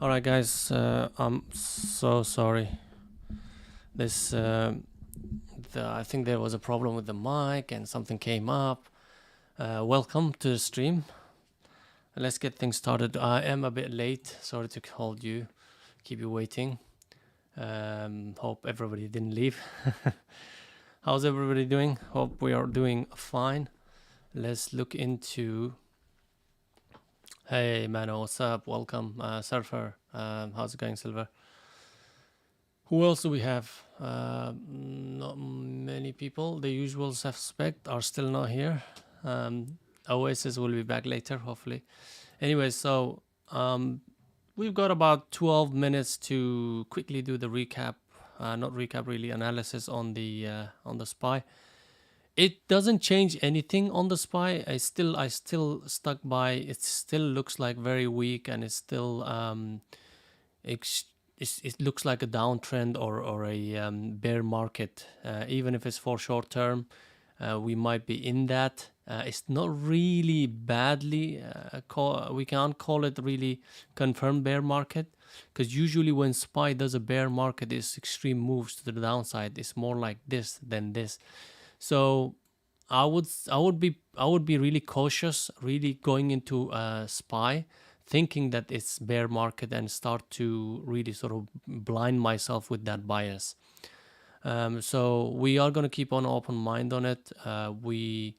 All right, guys. I'm so sorry. This, I think there was a problem with the mic and something came up. Welcome to the stream. Let's get things started. I am a bit late. Sorry to hold you, keep you waiting. Hope everybody didn't leave. How's everybody doing? Hope we are doing fine. Let's look into. Hey, Mano, what's up? Welcome, Surfer. How's it going, Silver? Who else do we have? Not many people. The usual suspect are still not here. Oasis will be back later, hopefully. Anyway, so we've got about 12 minutes to quickly do the recap. Not recap, really, analysis on the spy. It doesn't change anything on the spy. I still stuck by. It still looks like very weak, and it's still it looks like a downtrend or a bear market. Even if it's for short term, we might be in that. It's not really badly. We can't call it really confirmed bear market because usually when SPY does a bear market, it's extreme moves to the downside. It's more like this than this. So I would be really cautious, really going into SPY thinking that it's bear market and start to really sort of blind myself with that bias. So we are going to keep an open mind on it. We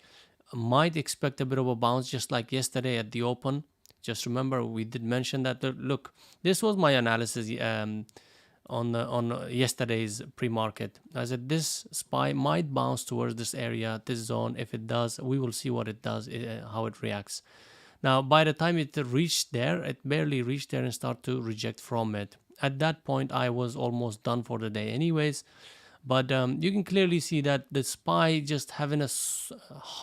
might expect a bit of a bounce just like yesterday at the open. Just remember we did mention that. Look, this was my analysis on yesterday's pre-market. I said this SPY might bounce towards this area, this zone. If it does, we will see what it does, how it reacts. Now, by the time it reached there, it barely reached there and started to reject from it. At that point, I was almost done for the day anyways. But you can clearly see that the SPY just having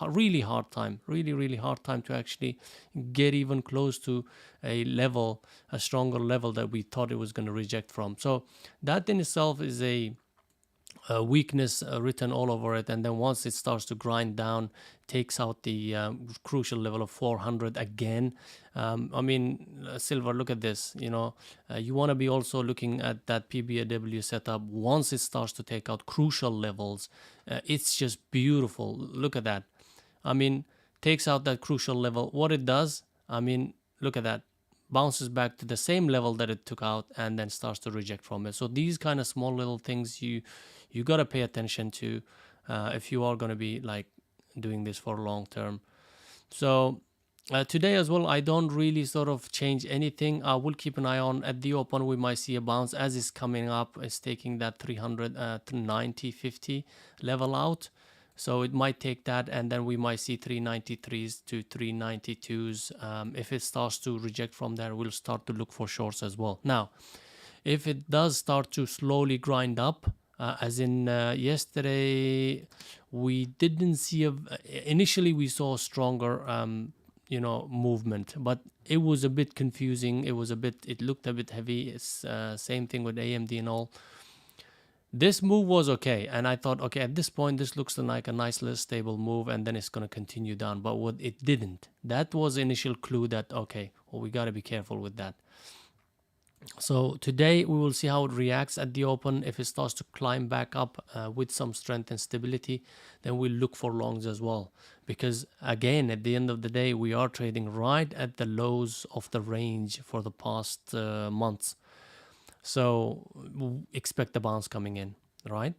really hard time, really hard time to actually get even close to a level, a stronger level that we thought it was going to reject from. So that in itself is a weakness written all over it. And then once it starts to grind down, takes out the crucial level of 400 again. Silver, look at this. You want to be also looking at that PBAW setup. Once it starts to take out crucial levels, it's just beautiful. Look at that. Takes out that crucial level. What it does, look at that, bounces back to the same level that it took out and then starts to reject from it. So these kind of small little things you got to pay attention to if you are going to be like doing this for long term. So today as well, I don't really sort of change anything. I will keep an eye on at the open. We might see a bounce as it's coming up. It's taking that 300 90 50 level out. So it might take that, and then we might see 393s to 392s. If it starts to reject from there, we'll start to look for shorts as well. Now, if it does start to slowly grind up, as in yesterday, we didn't see initially we saw a stronger movement, but it was a bit confusing. It looked a bit heavy. It's same thing with AMD and all. This move was okay, and I thought, okay, at this point this looks like a nice little stable move, and then it's going to continue down. But what it didn't, that was the initial clue that, okay, well, we got to be careful with that. So today we will see how it reacts at the open. If it starts to climb back up with some strength and stability, then we'll look for longs as well. Because again, at the end of the day, we are trading right at the lows of the range for the past months. So expect the bounce coming in, right?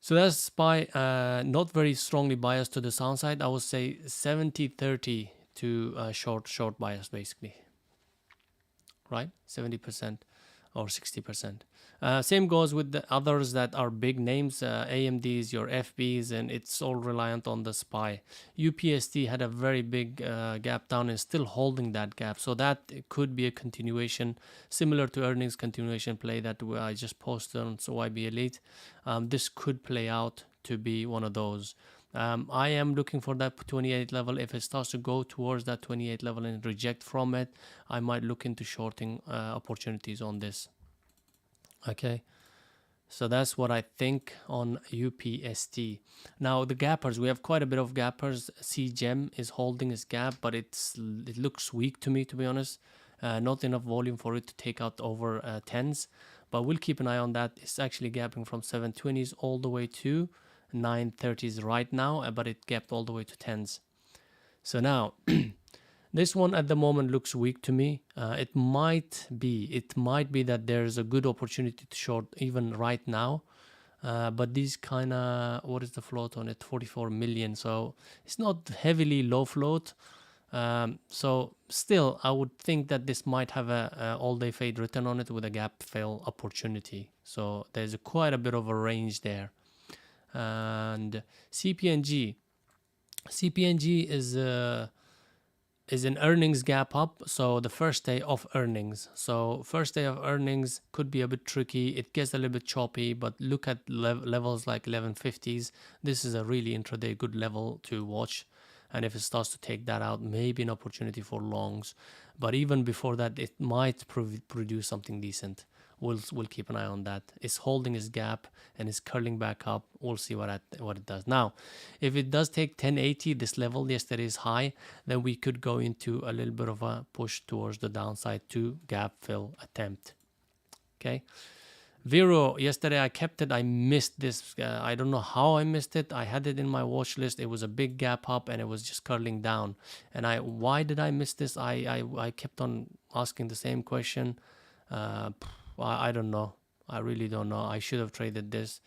So that's SPY, not very strongly biased to the downside. I would say 70-30 to short bias, basically. Right? 70% or 60%. Same goes with the others that are big names, AMDs, your FBs, and it's all reliant on the SPY. UPST had a very big gap down and still holding that gap. So that could be a continuation, similar to earnings continuation play that I just posted on YB Elite. This could play out to be one of those. I am looking for that 28 level. If it starts to go towards that 28 level and reject from it, I might look into shorting opportunities on this. Okay, so that's what I think on UPST. Now the gappers, we have quite a bit of gappers. CGEM is holding its gap, but it looks weak to me, to be honest. not enough volume for it to take out over 10s, but we'll keep an eye on that. It's actually gapping from 720s all the way to 930s right now, but it gapped all the way to 10s. So now this one at the moment looks weak to me. It might be that there's a good opportunity to short even right now. But these kind of, what is the float on it? 44 million. So it's not heavily low float. So still, I would think that this might have a all-day fade written on it with a gap fill opportunity. So there's quite a bit of a range there. And CPNG is an earnings gap up, so the first day of earnings. So first day of earnings could be a bit tricky. It gets a little bit choppy, but look at levels like 1150s. This is a really intraday good level to watch. And if it starts to take that out, maybe an opportunity for longs. But even before that, it might produce something decent. We'll keep an eye on that. It's holding its gap and it's curling back up. We'll see what it does. Now, if it does take 1080, this level yesterday's high, then we could go into a little bit of a push towards the downside to gap fill attempt. Okay. Vero, yesterday I kept it. I missed this. I don't know how I missed it. I had it in my watch list. It was a big gap up and it was just curling down. And why did I miss this? I kept on asking the same question. I don't know. I really don't know. I should have traded this.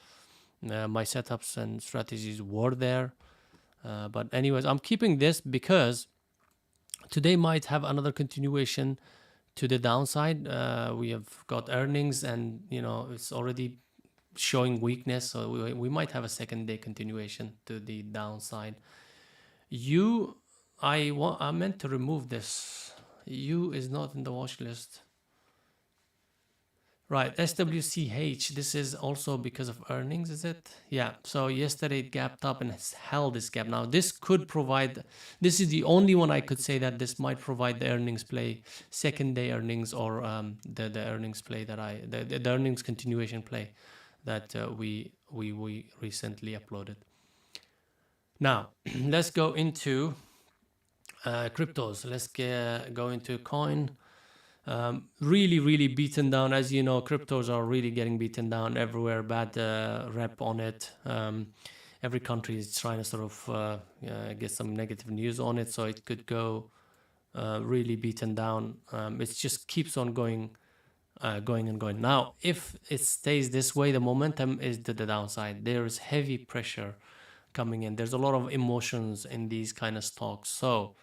My setups and strategies were there. But anyways, I'm keeping this because today might have another continuation to the downside. We have got earnings and, it's already showing weakness. So we might have a second day continuation to the downside. I meant to remove this. Is not in the watch list. Right, SWCH, this is also because of earnings, is it? Yeah, so yesterday it gapped up and has held this gap. Now, this is the only one I could say that this might provide the earnings play, second day earnings, or the earnings play that the earnings continuation play that we recently uploaded. Now, let's go into cryptos. Let's go into coin. Really beaten down. As you know, cryptos are really getting beaten down everywhere. Bad rep on it. Every country is trying to sort of get some negative news on it, so it could go really beaten down. It just keeps on going and going. Now, if it stays this way, the momentum is to the downside. There is heavy pressure coming in. There's a lot of emotions in these kind of stocks. So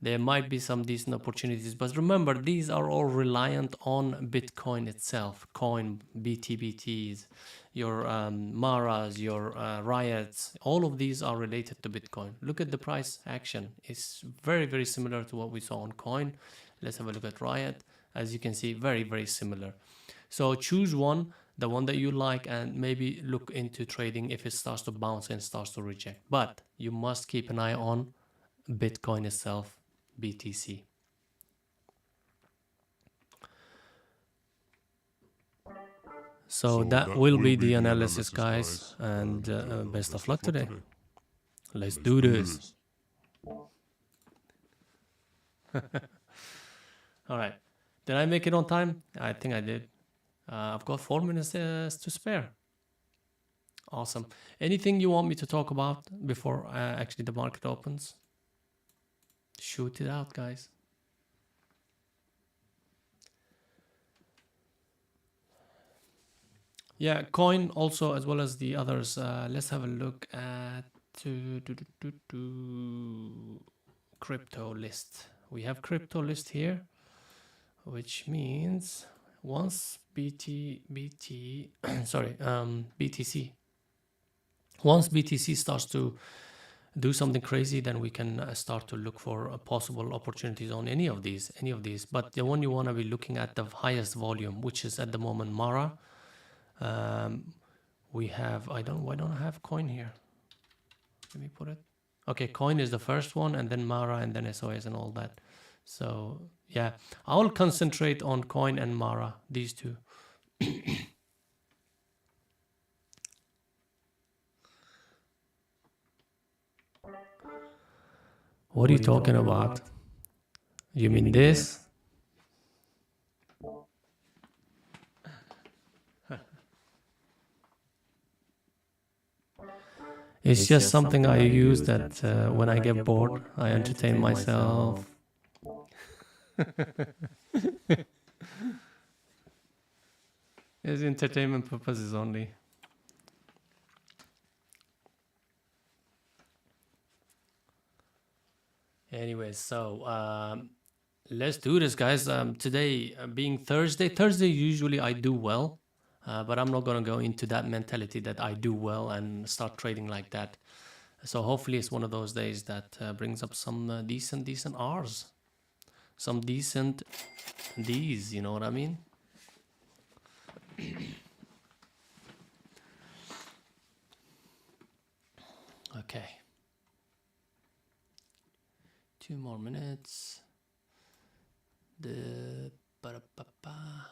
there might be some decent opportunities, but remember, these are all reliant on Bitcoin itself. Coin, BTBTs, your Maras, your Riots, all of these are related to Bitcoin. Look at the price action. It's very similar to what we saw on Coin. Let's have a look at Riot. As you can see, very similar. So choose one, the one that you like, and maybe look into trading if it starts to bounce and starts to reject. But you must keep an eye on Bitcoin itself. BTC. So that will be the analysis, guys, and best of luck today. Let's do this. All right. Did I make it on time? I think I did. I've got 4 minutes to spare. Awesome. Anything you want me to talk about before actually the market opens? Shoot it out, guys. Yeah, coin also, as well as the others. Let's have a look at crypto list. We have crypto list here, which means once BTC, once BTC starts to do something crazy, then we can start to look for possible opportunities on any of these. But the one you want to be looking at the highest volume, which is at the moment Mara. We have, why don't I have coin here? Let me put it. Okay, coin is the first one, and then Mara, and then SOS and all that. So yeah, I'll concentrate on coin and Mara, these two. What are you talking about? You mean this? It's just something I use that when I get bored, I entertain myself. It's entertainment purposes only. Anyways, so let's do this, guys. Today being Thursday usually I do well, but I'm not gonna go into that mentality that I do well and start trading like that. So hopefully it's one of those days that brings up some decent R's, some decent D's. You know what I mean? Okay. 2 more minutes. The ba-da-ba-ba.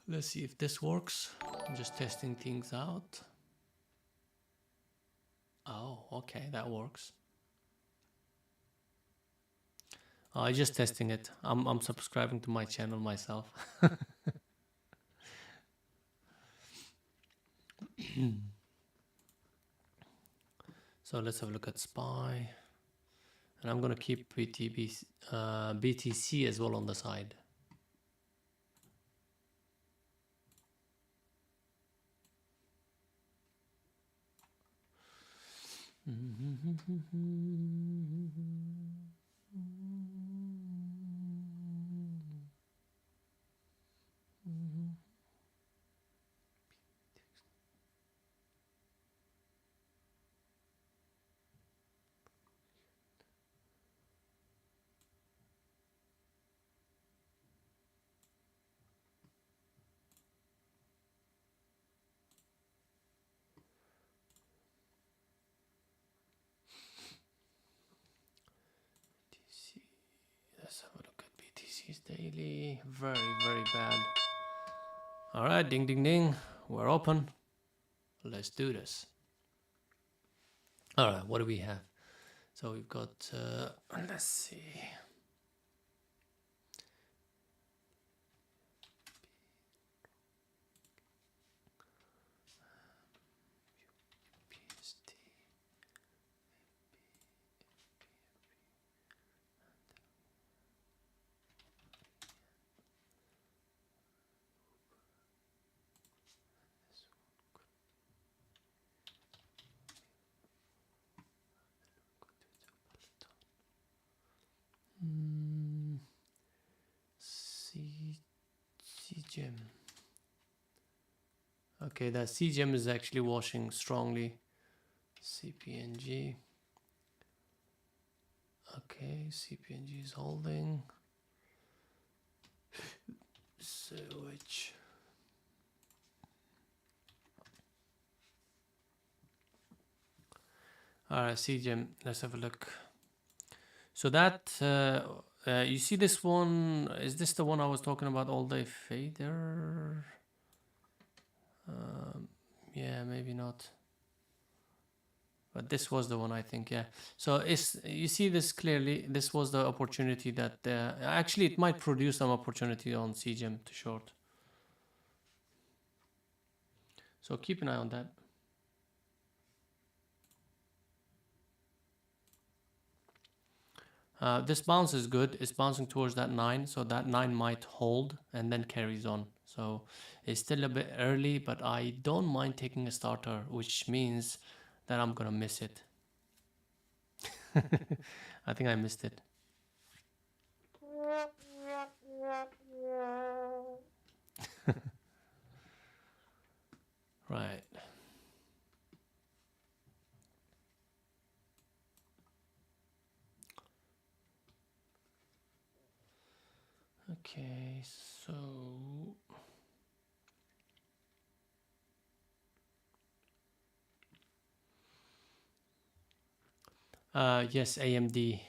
Let's see if this works. I'm just testing things out. Oh, okay, that works. I'm just testing it. I'm subscribing to my channel myself. So let's have a look at SPY. And I'm gonna keep BTC as well on the side. Let's have a look at BTC's daily. Very bad. All right, ding, ding, ding. We're open. Let's do this. All right, what do we have? So we've got, let's see. PST. CGEM. Okay, that CGEM is actually washing strongly. CPNG. Okay, CPNG is holding. Switch. Alright, CGEM, let's have a look. So that, you see this one, is this the one I was talking about, all day fader? Yeah, maybe not. But this was the one, I think, yeah. So you see this clearly, this was the opportunity that, actually it might produce some opportunity on CGEM to short. So keep an eye on that. This bounce is good. It's bouncing towards that 9, so that 9 might hold and then carries on. So it's still a bit early, but I don't mind taking a starter, which means that I'm gonna miss it. I think I missed it. Right. Okay, so yes, AMD.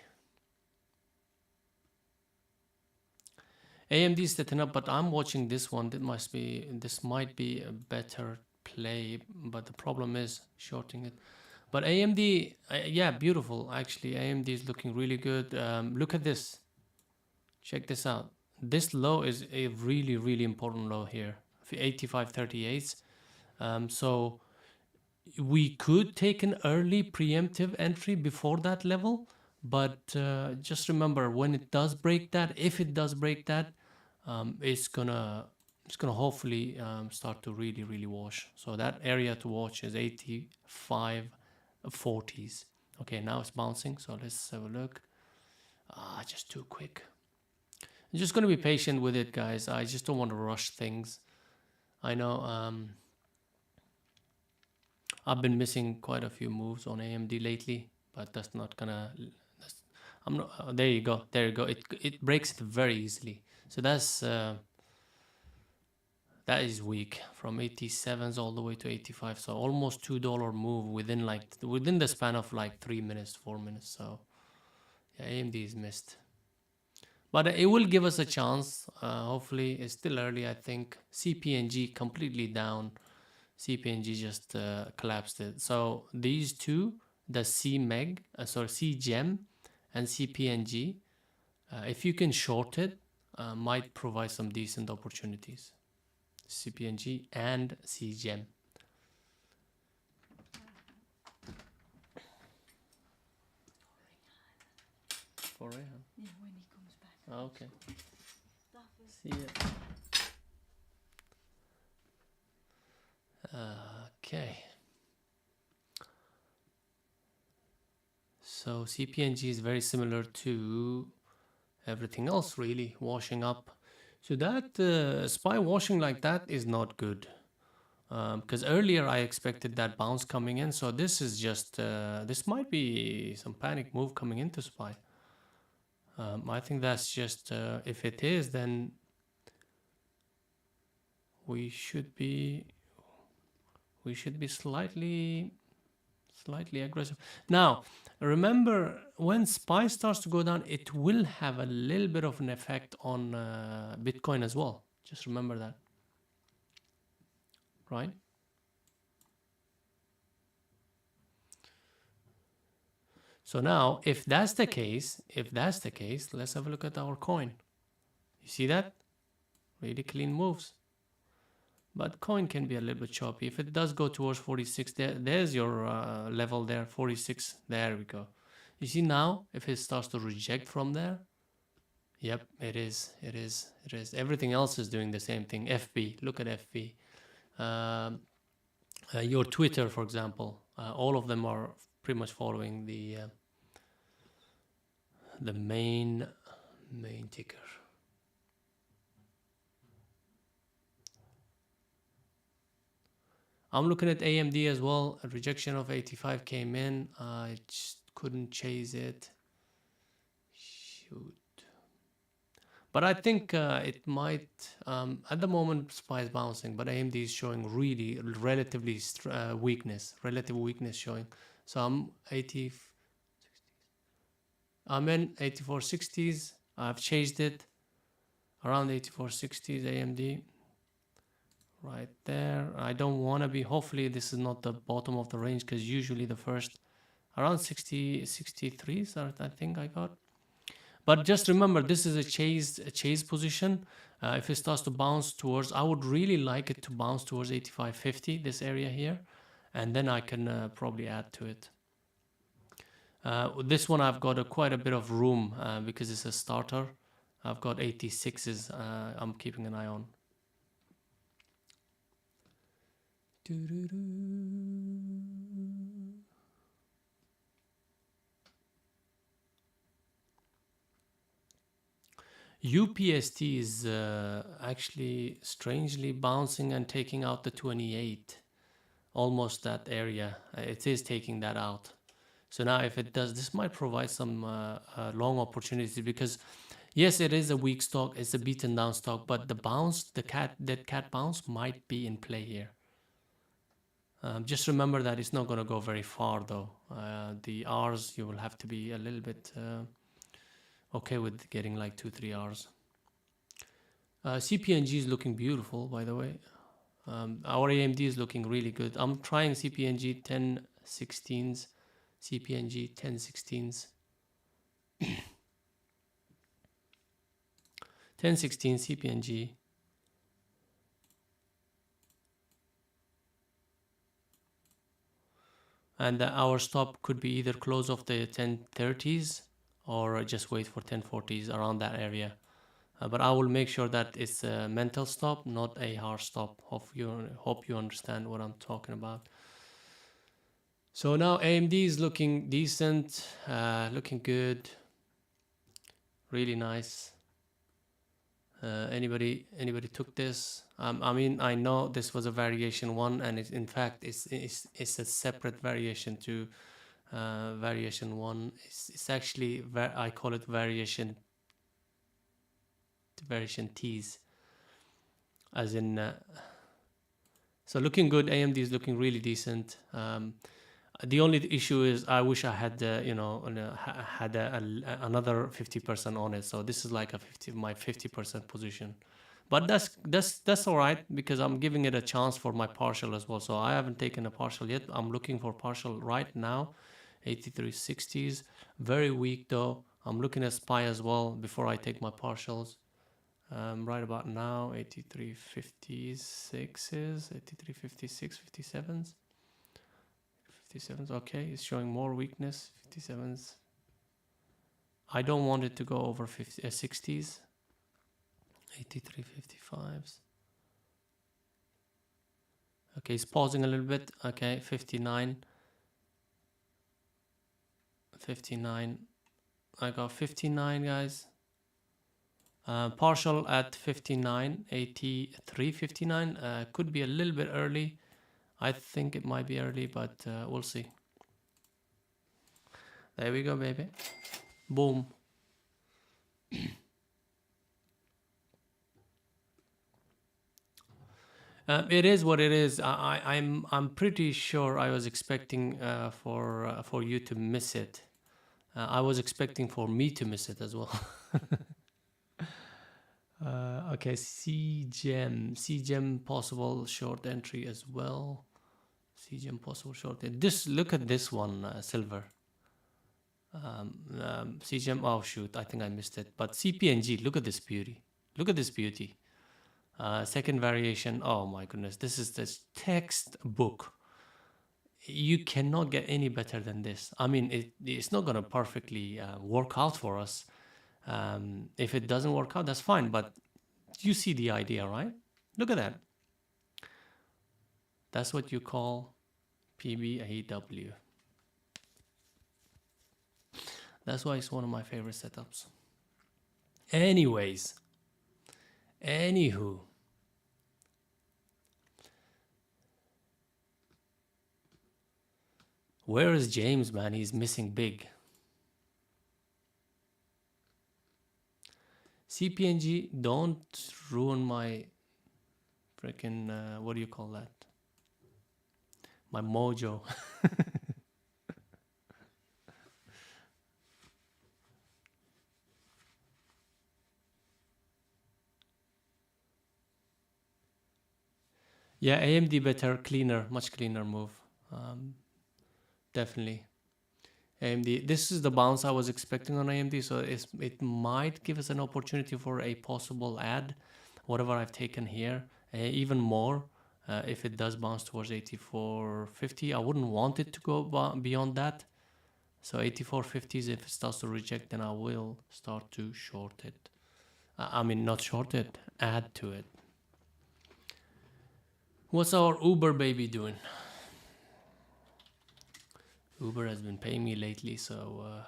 AMD is setting up, but I'm watching this one. This might be a better play, but the problem is shorting it. But AMD, yeah, beautiful. Actually, AMD is looking really good. Look at this. Check this out. This low is a really important low here. 85.38. So we could take an early preemptive entry before that level, but just remember when it does break that, if it does break that, it's gonna hopefully start to really wash. So that area to watch is 85.40s. Okay, now it's bouncing, so let's have a look. Just too quick. I'm just gonna be patient with it, guys. I just don't want to rush things. I know I've been missing quite a few moves on AMD lately, but that's not gonna. I'm not. There you go. There you go. It breaks it very easily. So that is weak from 87s all the way to 85. So almost $2 move within the span of like 3 minutes, 4 minutes. So yeah, AMD is missed. But it will give us a chance. Hopefully, it's still early. I think CPNG completely down. CPNG just collapsed it. So these two, the CGEM and CPNG, if you can short it, might provide some decent opportunities. CPNG and CGEM. For Rayhan? Yeah, when he comes back. Okay. See ya. Okay. So CPNG is very similar to everything else, really, washing up. So that SPY washing like that is not good. Because earlier I expected that bounce coming in. So this is just, this might be some panic move coming into SPY. I think that's just, if it is, then we should be slightly aggressive. Now, remember, when SPY starts to go down, it will have a little bit of an effect on Bitcoin as well. Just remember that. Right? So now, if that's the case, let's have a look at our coin. You see that? Really clean moves. But coin can be a little bit choppy. If it does go towards 46, there's your level there, 46. There we go. You see now, if it starts to reject from there, yep, it is. Everything else is doing the same thing. FB, look at FB. Your Twitter, for example, all of them are pretty much following the main ticker. I'm looking at AMD as well. A rejection of 85 came in. I just couldn't chase it. Shoot. But I think it might, at the moment, SPY is bouncing, but AMD is showing really relative weakness showing. So I'm in 8460s. I've chased it around 8460s AMD. Right there. I don't want to be, hopefully this is not the bottom of the range, because usually the first around 63s I think I got. But just remember, this is a chase position. If it starts to bounce towards, I would really like it to bounce towards 85.50, this area here, and then I can probably add to it. This one I've got quite a bit of room because it's a starter. I've got 86s I'm keeping an eye on. UPST is actually strangely bouncing and taking out the 28, almost that area. It is taking that out. So now if it does, this might provide some long opportunities, because yes, it is a weak stock, it's a beaten down stock, but the bounce, that cat bounce might be in play here. Just remember that it's not going to go very far though. The R's, you will have to be a little bit okay with getting like 2-3 R's. CPNG is looking beautiful, by the way. Our AMD is looking really good. I'm trying CPNG 1016s. CPNG 1016s. 1016 CPNG. And our stop could be either close of the 1030s or just wait for 1040s around that area. But I will make sure that it's a mental stop, not a hard stop. Hope you understand what I'm talking about. So now AMD is looking decent, looking good, really nice. Anybody took this? I mean, I know this was a variation one, and in fact it's a separate variation to variation one. It's actually I call it variation T's, as in. So looking good. AMD is looking really decent. The only issue is I wish I had had another 50% on it. So this is like my 50% position, but that's all right because I'm giving it a chance for my partial as well. So I haven't taken a partial yet. I'm looking for partial right now. 8360s, very weak though. I'm looking at SPY as well before I take my partials. Right about now, 8356s, 8356, 57s. 57s, okay, it's showing more weakness. 57s. I don't want it to go over 60s. 8355s. Okay, it's pausing a little bit. Okay, 59. 59. I got 59, guys. Partial at 59, 83.59. Could be a little bit early. I think it might be early, but we'll see. There we go, baby. Boom. It is what it is. I'm pretty sure I was expecting for you to miss it. I was expecting for me to miss it as well. Okay, CGEM possible short entry as well. CGEM possible short entry. Look at this one, silver. CGEM, oh shoot, I think I missed it. But CPNG, look at this beauty. Look at this beauty. Second variation, oh my goodness, this is this textbook. You cannot get any better than this. I mean, it's not going to perfectly work out for us. If it doesn't work out, that's fine, but you see the idea, right? Look at that. That's what you call PBAW. That's why it's one of my favorite setups. Anyways, anywho, where is James, man? He's missing big. CPNG, don't ruin my freaking, what do you call that? My mojo. Yeah, AMD better, cleaner, much cleaner move. Definitely. AMD, this is the bounce I was expecting on AMD, so it might give us an opportunity for a possible add, whatever I've taken here, even more. If it does bounce towards 84.50, I wouldn't want it to go beyond that. So 84.50s, if it starts to reject, then I will start to short it. I mean, not short it, add to it. What's our Uber baby doing? Uber has been paying me lately, so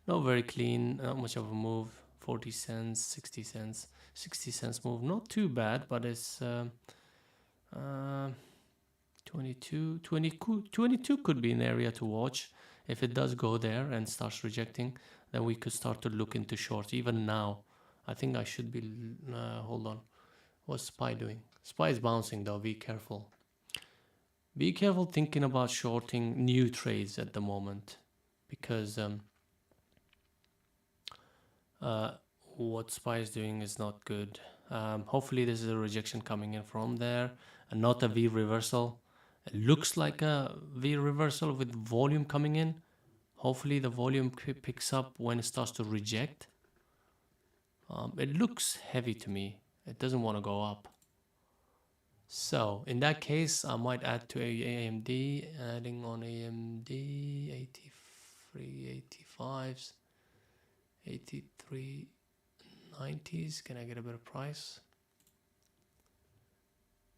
not very clean, not much of a move. 40 cents, 60 cents, 60 cents move, not too bad, but it's 22 could be an area to watch. If it does go there and starts rejecting, then we could start to look into shorts. Even now, I think I should be, hold on. What's SPY doing? SPY is bouncing though, be careful. Be careful thinking about shorting new trades at the moment, because what SPY is doing is not good. Hopefully this is a rejection coming in from there and not a V reversal. It looks like a V reversal with volume coming in. Hopefully the volume picks up when it starts to reject. It looks heavy to me. It doesn't want to go up. So in that case, I might add to AMD, adding on AMD 83, 85s, 83, 90s. Can I get a better price?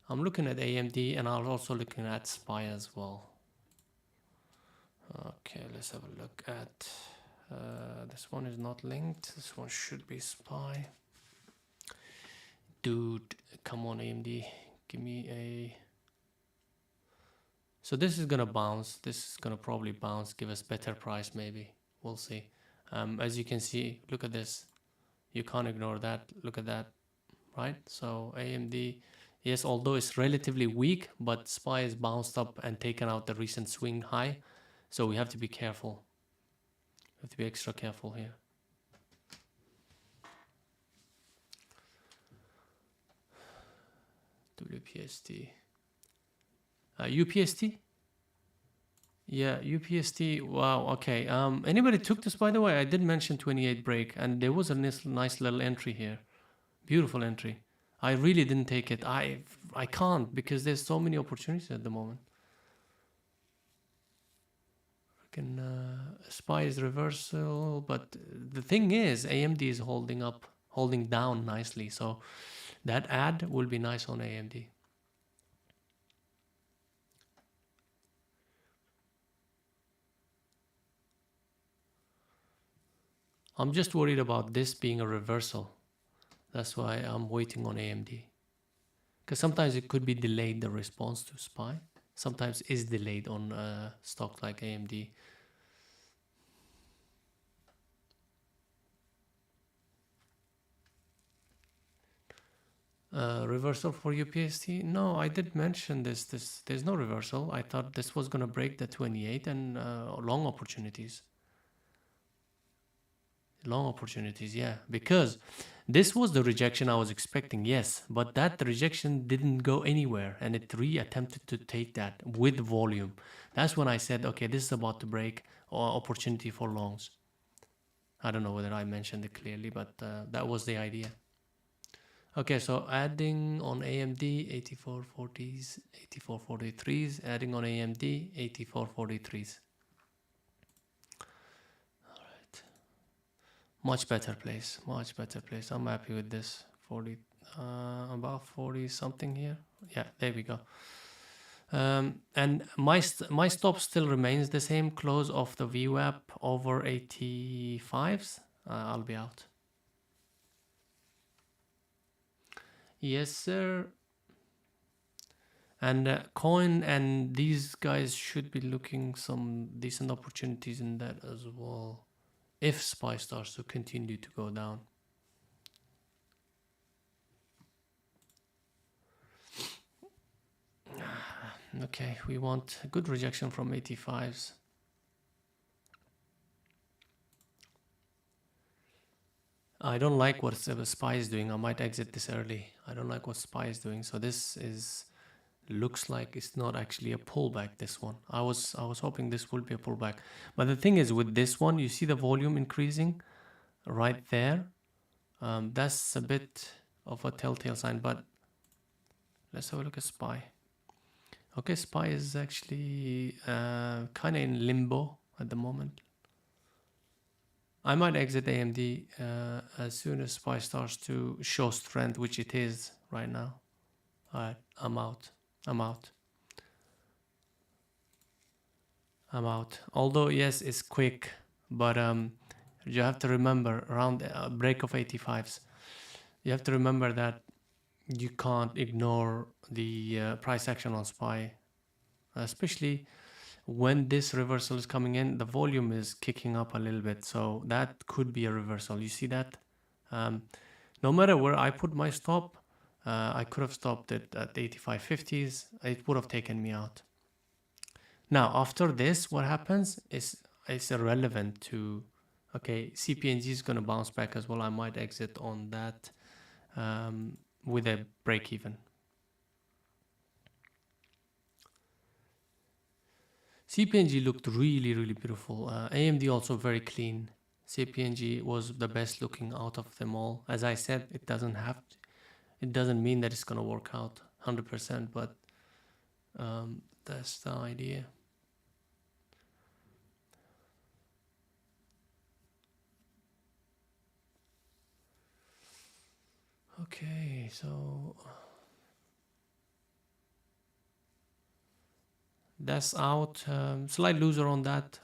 I'm looking at AMD and I'm also looking at SPY as well. Okay, let's have a look at this one is not linked. This one should be SPY. Dude, come on AMD, give me a... So this is gonna bounce. This is gonna probably bounce, give us better price maybe. We'll see. As you can see, look at this. You can't ignore that. Look at that, right? So AMD, yes, although it's relatively weak, but SPY is bounced up and taken out the recent swing high. So we have to be careful. We have to be extra careful here. WPST. UPST? Yeah, UPST. Wow, okay. Anybody took this, by the way? I did mention 28 break, and there was a nice little entry here. Beautiful entry. I really didn't take it. I can't because there's so many opportunities at the moment. SPY is reversal, but the thing is AMD is holding down nicely, so that add will be nice on AMD. I'm just worried about this being a reversal. That's why I'm waiting on AMD, because sometimes it could be delayed, the response to SPY sometimes is delayed on stock like AMD. Reversal for UPST? No, I did mention this. There's no reversal. I thought this was gonna break the 28 and long opportunities. Long opportunities, yeah, because this was the rejection I was expecting, yes, but that rejection didn't go anywhere and it re-attempted to take that with volume. That's when I said, okay, this is about to break or opportunity for longs. I don't know whether I mentioned it clearly, but that was the idea. Okay, so adding on AMD 8440s, 8443s, adding on AMD 8443s. All right. Much better place, much better place. I'm happy with this. 40, about 40 something here. Yeah, there we go. And my stop still remains the same. Close of the VWAP over 85s. I'll be out. Yes, sir. And coin and these guys should be looking some decent opportunities in that as well, if SPY starts to continue to go down. Okay, we want a good rejection from 85s. I don't like what SPY is doing. I might exit this early. I don't like what SPY is doing. So this is looks like it's not actually a pullback, this one. I was hoping this would be a pullback. But the thing is with this one, you see the volume increasing right there. That's a bit of a telltale sign, but let's have a look at SPY. Okay, SPY is actually kind of in limbo at the moment. I might exit AMD as soon as SPY starts to show strength, which it is right now. All right, I'm out. Although yes, it's quick, but you have to remember around break of 85s. You have to remember that you can't ignore the price action on SPY, especially when this reversal is coming in. The volume is kicking up a little bit, so that could be a reversal. You see that? No matter where I put my stop, I could have stopped it at 85.50s. It would have taken me out. Now, after this, what happens is it's irrelevant to, okay, CPNG is going to bounce back as well. I might exit on that with a break even. CPNG looked really, really beautiful. AMD also very clean. CPNG was the best looking out of them all. As I said, it doesn't mean that it's going to work out. 100%, but that's the idea. Okay, so that's out. Slight loser on that.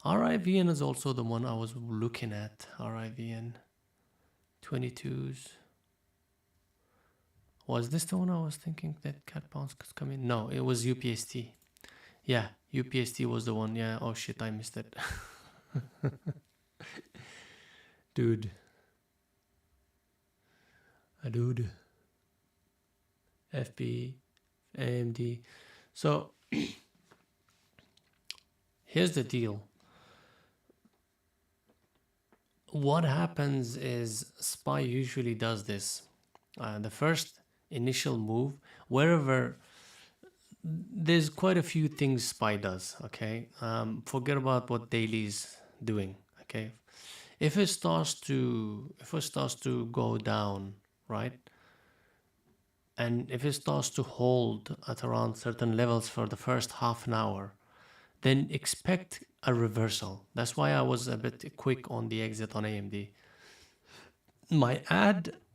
RIVN is also the one I was looking at. RIVN 22s. Was this the one I was thinking that cat bounce could come in? No, it was UPST. Yeah, UPST was the one. Yeah. Oh shit, I missed it. Dude. Dude. FB, AMD. So here's the deal. What happens is SPY usually does this. The first initial move, wherever there's quite a few things SPY does. Okay, forget about what daily is doing. Okay, if it starts to go down, right, and if it starts to hold at around certain levels for the first half an hour, then expect a reversal. That's why I was a bit quick on the exit on AMD.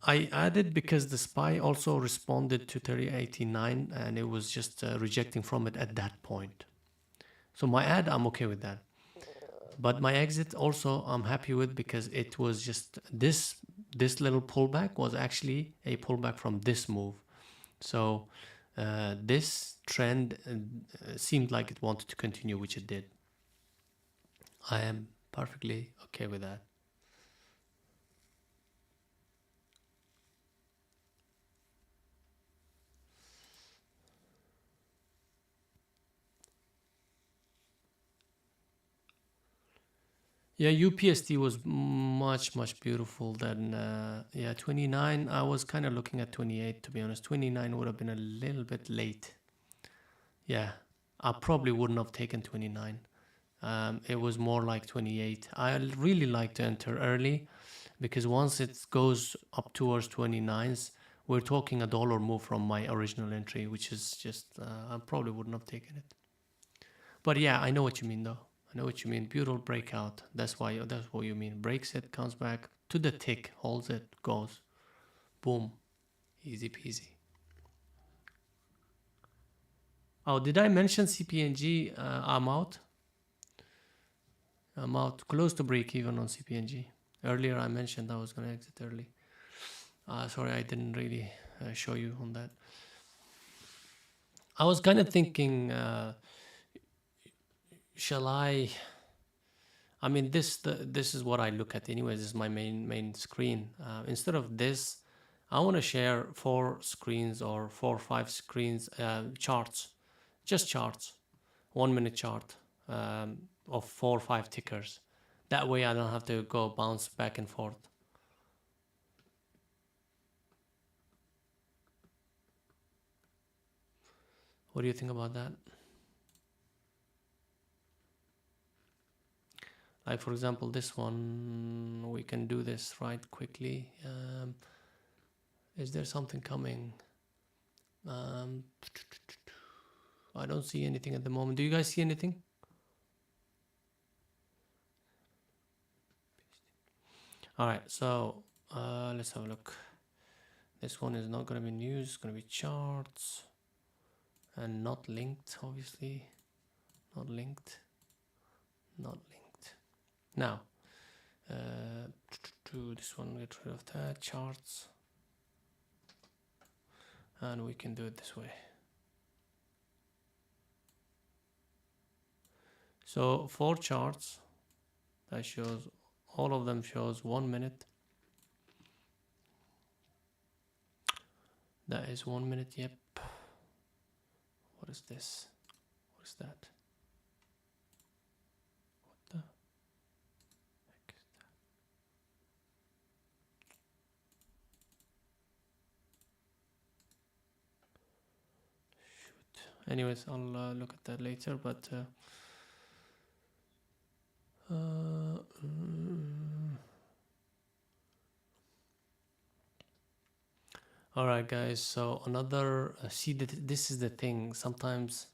I added because the SPY also responded to 3089 and it was just rejecting from it at that point. So my add, I'm okay with that. But my exit also I'm happy with because it was just this little pullback was actually a pullback from this move. So this trend seemed like it wanted to continue, which it did. I am perfectly okay with that. Yeah, UPST was much beautiful than yeah, 29. I was kind of looking at 28 to be honest. 29 would have been a little bit late. Yeah, I probably wouldn't have taken 29. It was more like 28. I really like to enter early because once it goes up towards 29s, we're talking a dollar move from my original entry, which is just I probably wouldn't have taken it. But yeah, I know what you mean though. I know what you mean. Beautiful breakout. That's what you mean. Breaks it, comes back to the tick, holds it, goes. Boom. Easy peasy. Oh, did I mention CPNG? I'm out. I'm out. Close to break even on CPNG. Earlier I mentioned I was going to exit early. Sorry, I didn't really show you on that. I was kind of thinking, shall I mean, this is what I look at anyways. This is my main screen. Instead of this, I want to share 4 screens or 4 or 5 screens, charts, just charts, 1 minute chart of 4 or 5 tickers. That way I don't have to go bounce back and forth. What do you think about that? Like for example, this one, we can do this right quickly. Is there something coming? I don't see anything at the moment. Do you guys see anything? All right, so let's have a look. This one is not going to be news, it's going to be charts and not linked, obviously. Not linked. Now, to this one, get rid of that, charts. And we can do it this way. So 4 charts, that shows, all of them shows 1 minute. That is 1 minute, yep. What is this? What is that? What the heck is that? Shoot. Anyways, I'll look at that later, but All right, guys. So another see that this is the thing. Sometimes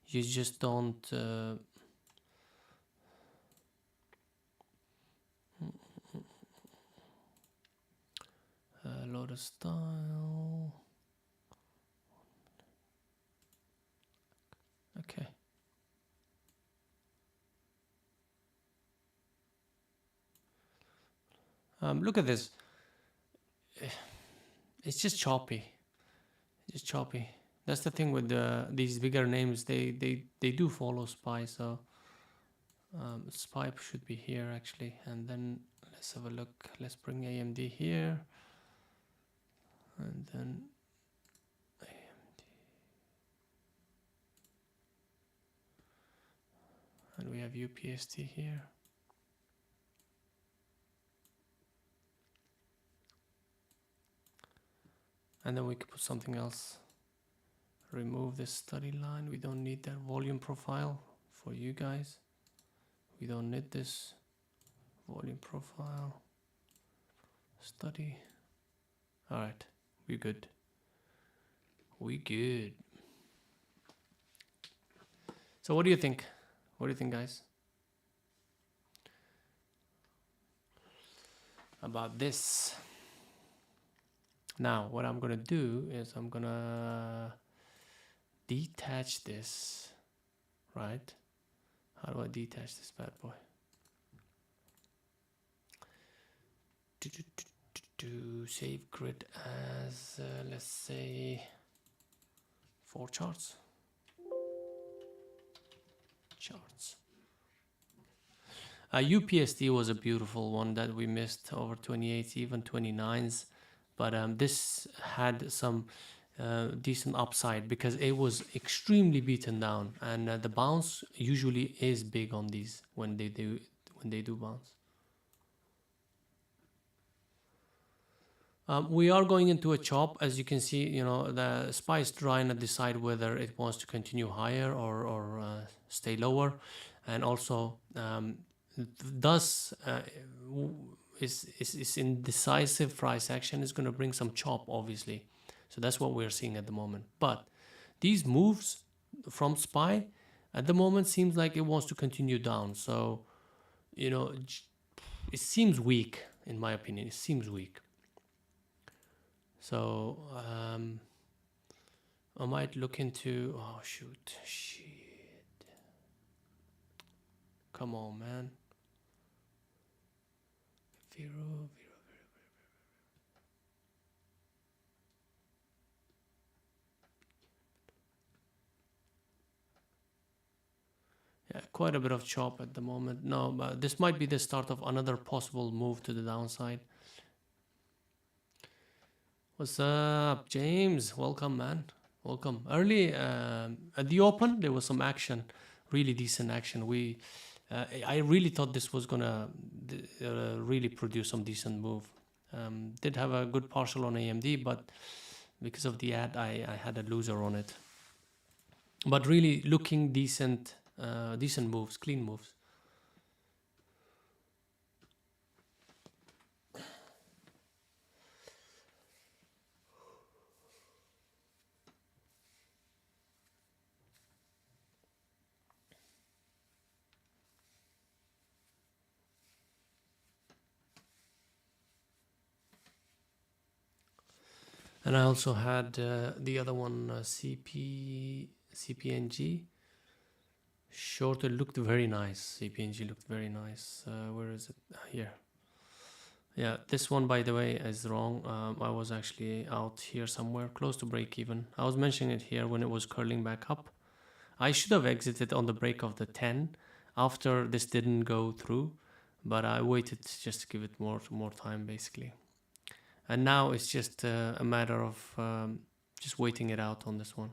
you just don't. Lotus style. Okay. Look at this. It's just choppy. Just choppy. That's the thing with these bigger names. They do follow SPY. So SPY should be here actually. And then let's have a look. Let's bring AMD here. And then and we have UPST here. And then we could put something else. Remove this study line. We don't need that volume profile for you guys. We don't need this volume profile. Study. All right, we good. We good. So what do you think? What do you think, guys? About this. Now, what I'm gonna do is I'm gonna detach this, right? How do I detach this bad boy? To save grid as let's say 4 charts. UPSD was a beautiful one that we missed over 28s, even 29s, but this had some decent upside because it was extremely beaten down, and the bounce usually is big on these when they do bounce. We are going into a chop, as you can see. You know, the SPY is trying to decide whether it wants to continue higher or stay lower, and also thus is indecisive price action is going to bring some chop, obviously. So that's what we're seeing at the moment. But these moves from SPY at the moment seems like it wants to continue down. So, you know, it seems weak, in my opinion. It seems weak. So I might look into. Oh shoot! Shit! Come on, man. Vero. Yeah, quite a bit of chop at the moment. No, but this might be the start of another possible move to the downside. What's up, James? Welcome, man. Welcome. Early at the open, there was some action, really decent action. I really thought this was gonna really produce some decent move. Did have a good partial on AMD, but because of the ad, I had a loser on it. But really looking decent, decent moves, clean moves. And I also had the other one, CPNG. Short, it looked very nice. CPNG looked very nice. Where is it? Here. Yeah, this one, by the way, is wrong. I was actually out here somewhere close to break even. I was mentioning it here when it was curling back up. I should have exited on the break of the 10 after this didn't go through, but I waited just to give it more time, basically. And now it's just a matter of just waiting it out on this one.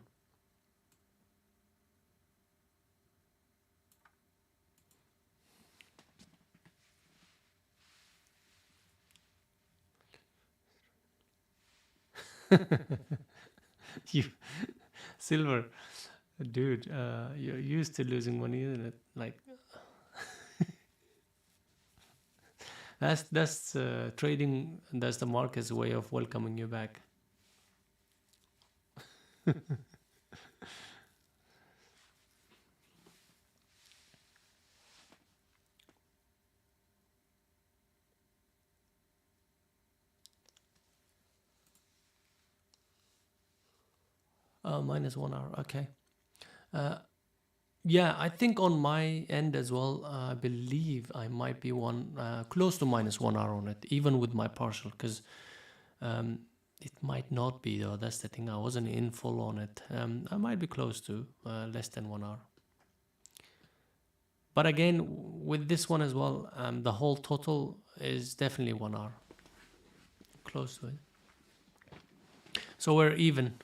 You Silver, dude, you're used to losing money, isn't it? Like That's trading. That's the market's way of welcoming you back. Minus 1 hour. Okay. Uh, yeah, I think on my end as well. I believe I might be one close to minus 1 hour on it, even with my partial, because um, it might not be though. That's the thing. I wasn't in full on it. I might be close to less than 1 hour. But again, with this one as well, the whole total is definitely 1 hour, close to it. So we're even.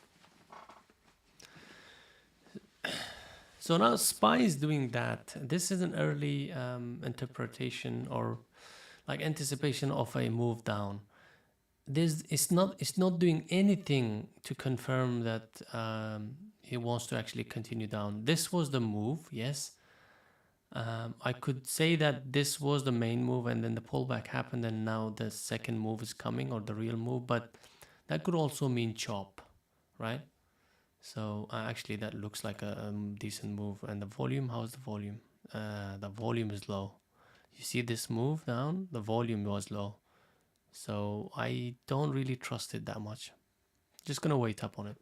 So now SPY is doing that. This is an early interpretation or like anticipation of a move down. This it's not doing anything to confirm that it wants to actually continue down. This was the move, yes. I could say that this was the main move, and then the pullback happened, and now the second move is coming, or the real move. But that could also mean chop, right? So actually, that looks like a decent move. And the volume, how's the volume? The volume is low. You see this move down? The volume was low. So I don't really trust it that much. Just gonna wait up on it.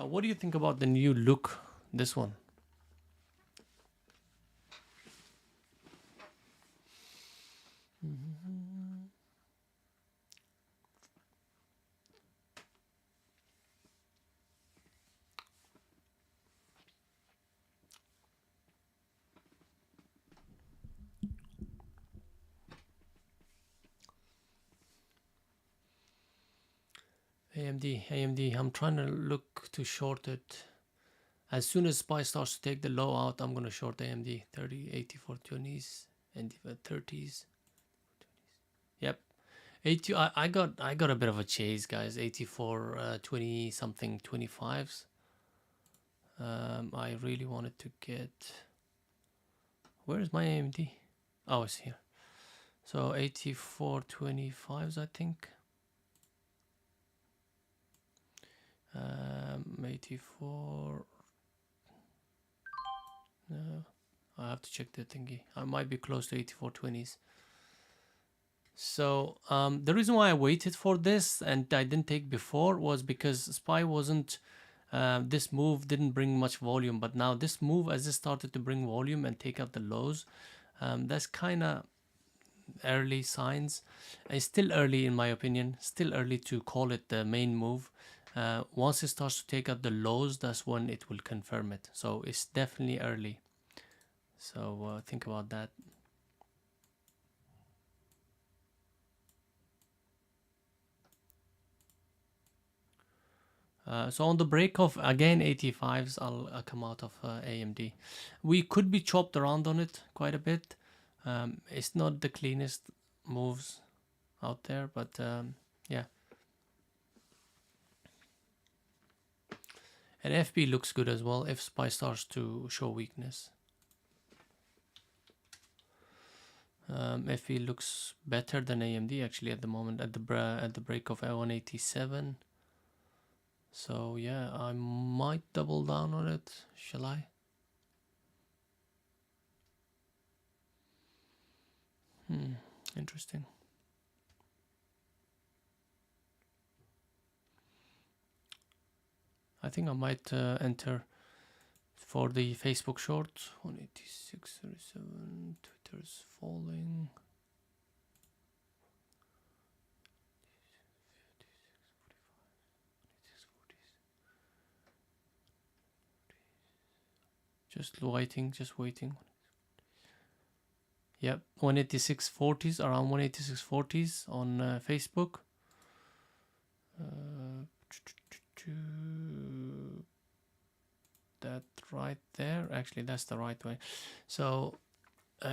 What do you think about the new look? This one. AMD. I'm trying to look to short it. As soon as SPY starts to take the low out, I'm gonna short AMD 30, 84 20s and 30s. Yep. 80. I got a bit of a chase, guys. 84, 20 something 25s. I really wanted to get. Where is my AMD? Oh, it's here. So 84 25s, I think. 84. No, I have to check the thingy. I might be close to 84 20s. So the reason why I waited for this and I didn't take before was because SPY wasn't. This move didn't bring much volume, but now this move, as it started to bring volume and take out the lows, that's kind of early signs. It's still early in my opinion. Still early to call it the main move. Once it starts to take out the lows, that's when it will confirm it. So it's definitely early. So think about that. So on the break of again 85s, I'll come out of AMD. We could be chopped around on it quite a bit. It's not the cleanest moves out there, but yeah. And FB looks good as well if SPY starts to show weakness. FB looks better than AMD actually at the moment at the break of 187. So yeah, I might double down on it. Shall I? Interesting. I think I might enter for the Facebook short. 186.37. Twitter's falling. Just waiting. Yep, 186.40s, around 186.40s on Facebook. That right there. Actually, that's the right way. So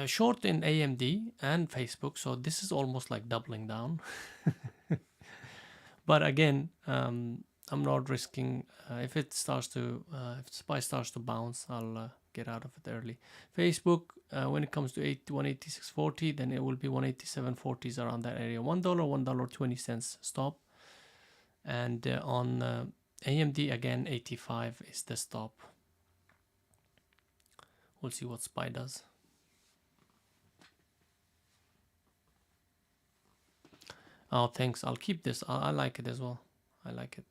short in AMD and Facebook, so this is almost like doubling down. But again, I'm not risking. If it starts to, if SPY starts to bounce, I'll get out of it early. Facebook, when it comes to 186.40, then it will be 187.40s around that area. $1, $1.20 stop, and on AMD again, 85 is the stop. We'll see what SPY does. Oh, thanks. I'll keep this. I like it as well. I like it.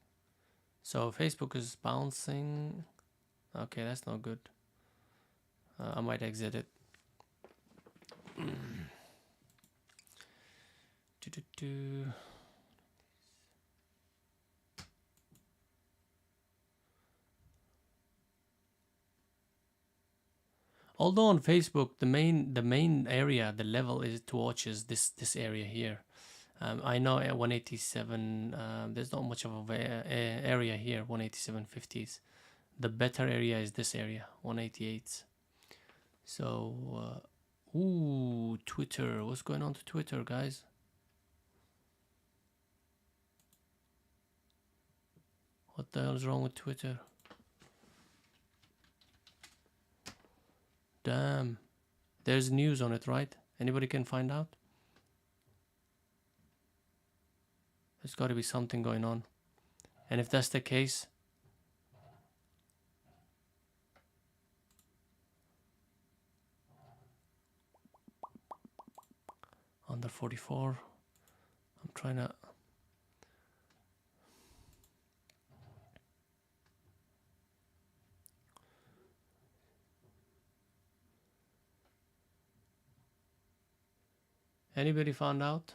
So Facebook is bouncing. Okay, that's not good. I might exit it. Although on Facebook, the main area, the level is to watch is this area here. I know at 187, there's not much of a area here, 187.50s. The better area is this area, 188s. So, ooh, Twitter. What's going on to Twitter, guys? What the hell is wrong with Twitter? Damn. There's news on it, right? Anybody can find out? There's got to be something going on. And if that's the case, under 44, I'm trying to... Anybody found out?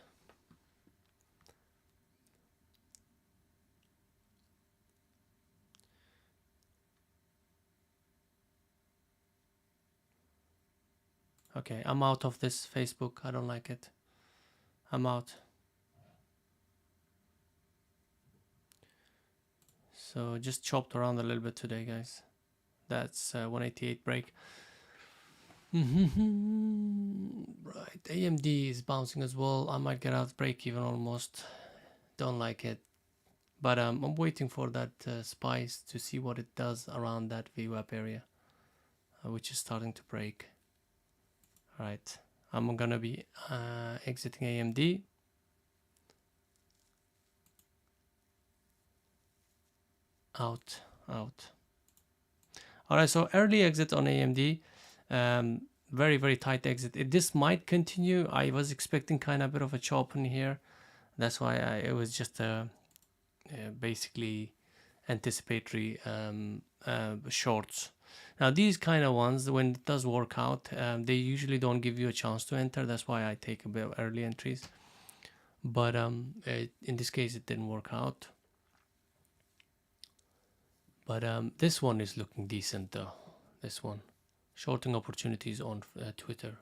Okay, I'm out of this Facebook. I don't like it. I'm out. So just chopped around a little bit today, guys. That's 188 break. Right, AMD is bouncing as well. I might get out break even almost. Don't like it. But I'm waiting for that SPYs to see what it does around that VWAP area, which is starting to break. Right, I'm gonna be exiting AMD. Out. Alright, so early exit on AMD. Very, very tight exit. This might continue. I was expecting kind of a bit of a chop in here. That's why it was just basically anticipatory shorts. Now these kind of ones, when it does work out, they usually don't give you a chance to enter. That's why I take a bit of early entries. But in this case, it didn't work out. But this one is looking decent though. This one, shorting opportunities on Twitter.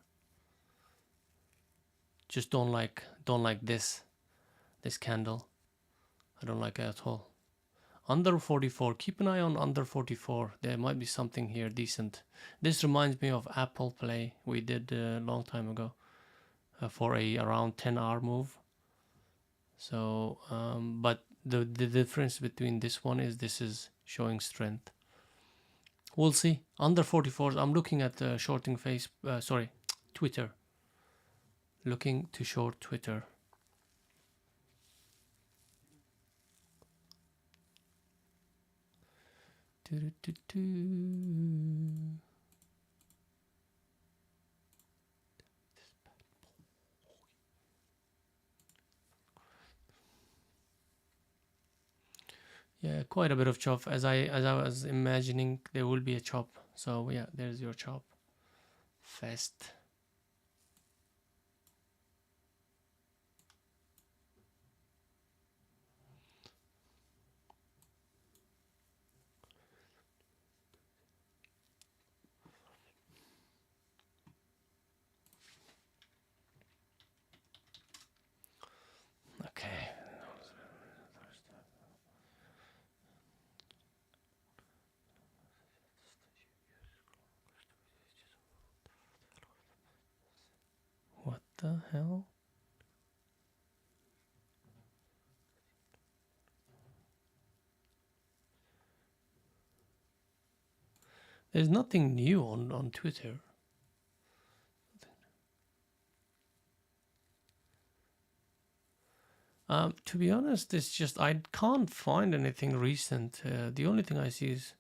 Just don't like this candle. I don't like it at all. Under 44, keep an eye on under 44. There might be something here decent. This reminds me of Apple Play we did a long time ago for a around 10-hour move. So, but the difference between this one is this is showing strength. We'll see. Under 44s, I'm looking at shorting Twitter. Looking to short Twitter. Yeah, quite a bit of chop. As I was imagining, there will be a chop. So yeah, there's your chop. Fast. Okay. the hell? There's nothing new on Twitter. To be honest, it's just I can't find anything recent. The only thing I see is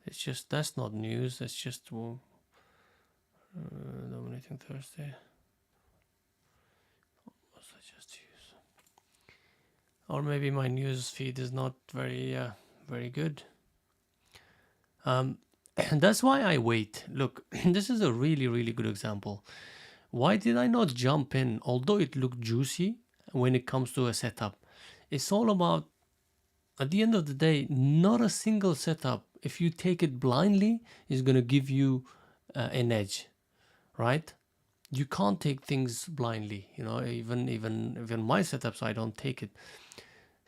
it's just that's not news. That's just dominating Thursday. What I just use? Or maybe my news feed is not very good. And that's why I wait. Look, this is a really good example. Why did I not jump in? Although it looked juicy when it comes to a setup, it's all about, at the end of the day, not a single setup, if you take it blindly, is going to give you an edge, right? You can't take things blindly, you know, even my setups, I don't take it.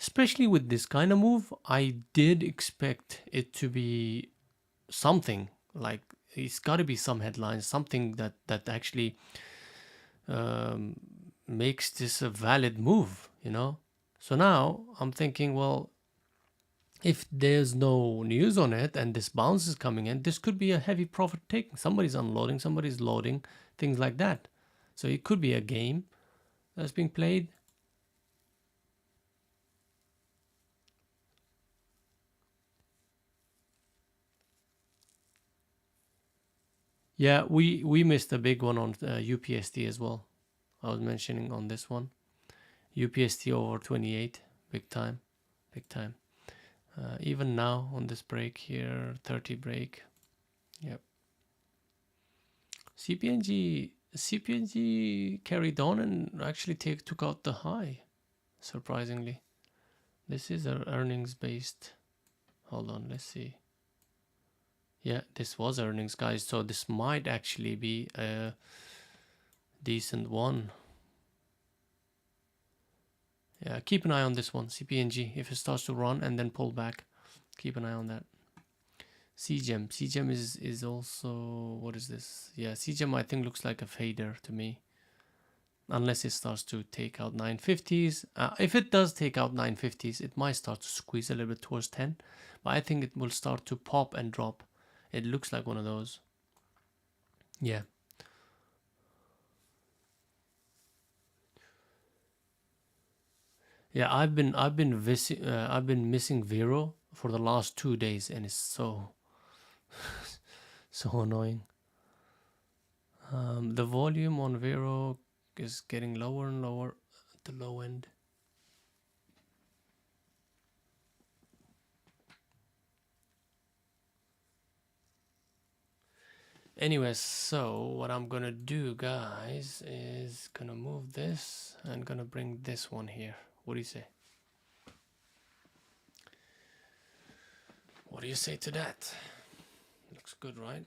Especially with this kind of move, I did expect it to be something, like it's got to be some headlines, something that actually makes this a valid move, you know. So now I'm thinking, well, if there's no news on it and this bounce is coming in, this could be a heavy profit taking. Somebody's unloading, somebody's loading, things like that. So it could be a game that's being played. Yeah, we missed a big one on UPST as well. I was mentioning on this one. UPST over 28, big time, big time. Even now on this break here, 30 break. Yep. CPNG carried on and actually took out the high, surprisingly. This is an earnings based. Hold on, let's see. Yeah, this was earnings, guys. So this might actually be a decent one. Yeah, keep an eye on this one, CPNG. If it starts to run and then pull back, keep an eye on that. CGEM is also, what is this? Yeah, CGEM I think looks like a fader to me. Unless it starts to take out 950s. If it does take out 950s, it might start to squeeze a little bit towards 10. But I think it will start to pop and drop. It looks like one of those. Yeah. Yeah, I've been missing Vero for the last 2 days, and it's so so annoying. The volume on Vero is getting lower and lower at the low end. Anyways, so what I'm gonna do, guys, is gonna move this and gonna bring this one here. What do you say? What do you say to that? Looks good, right?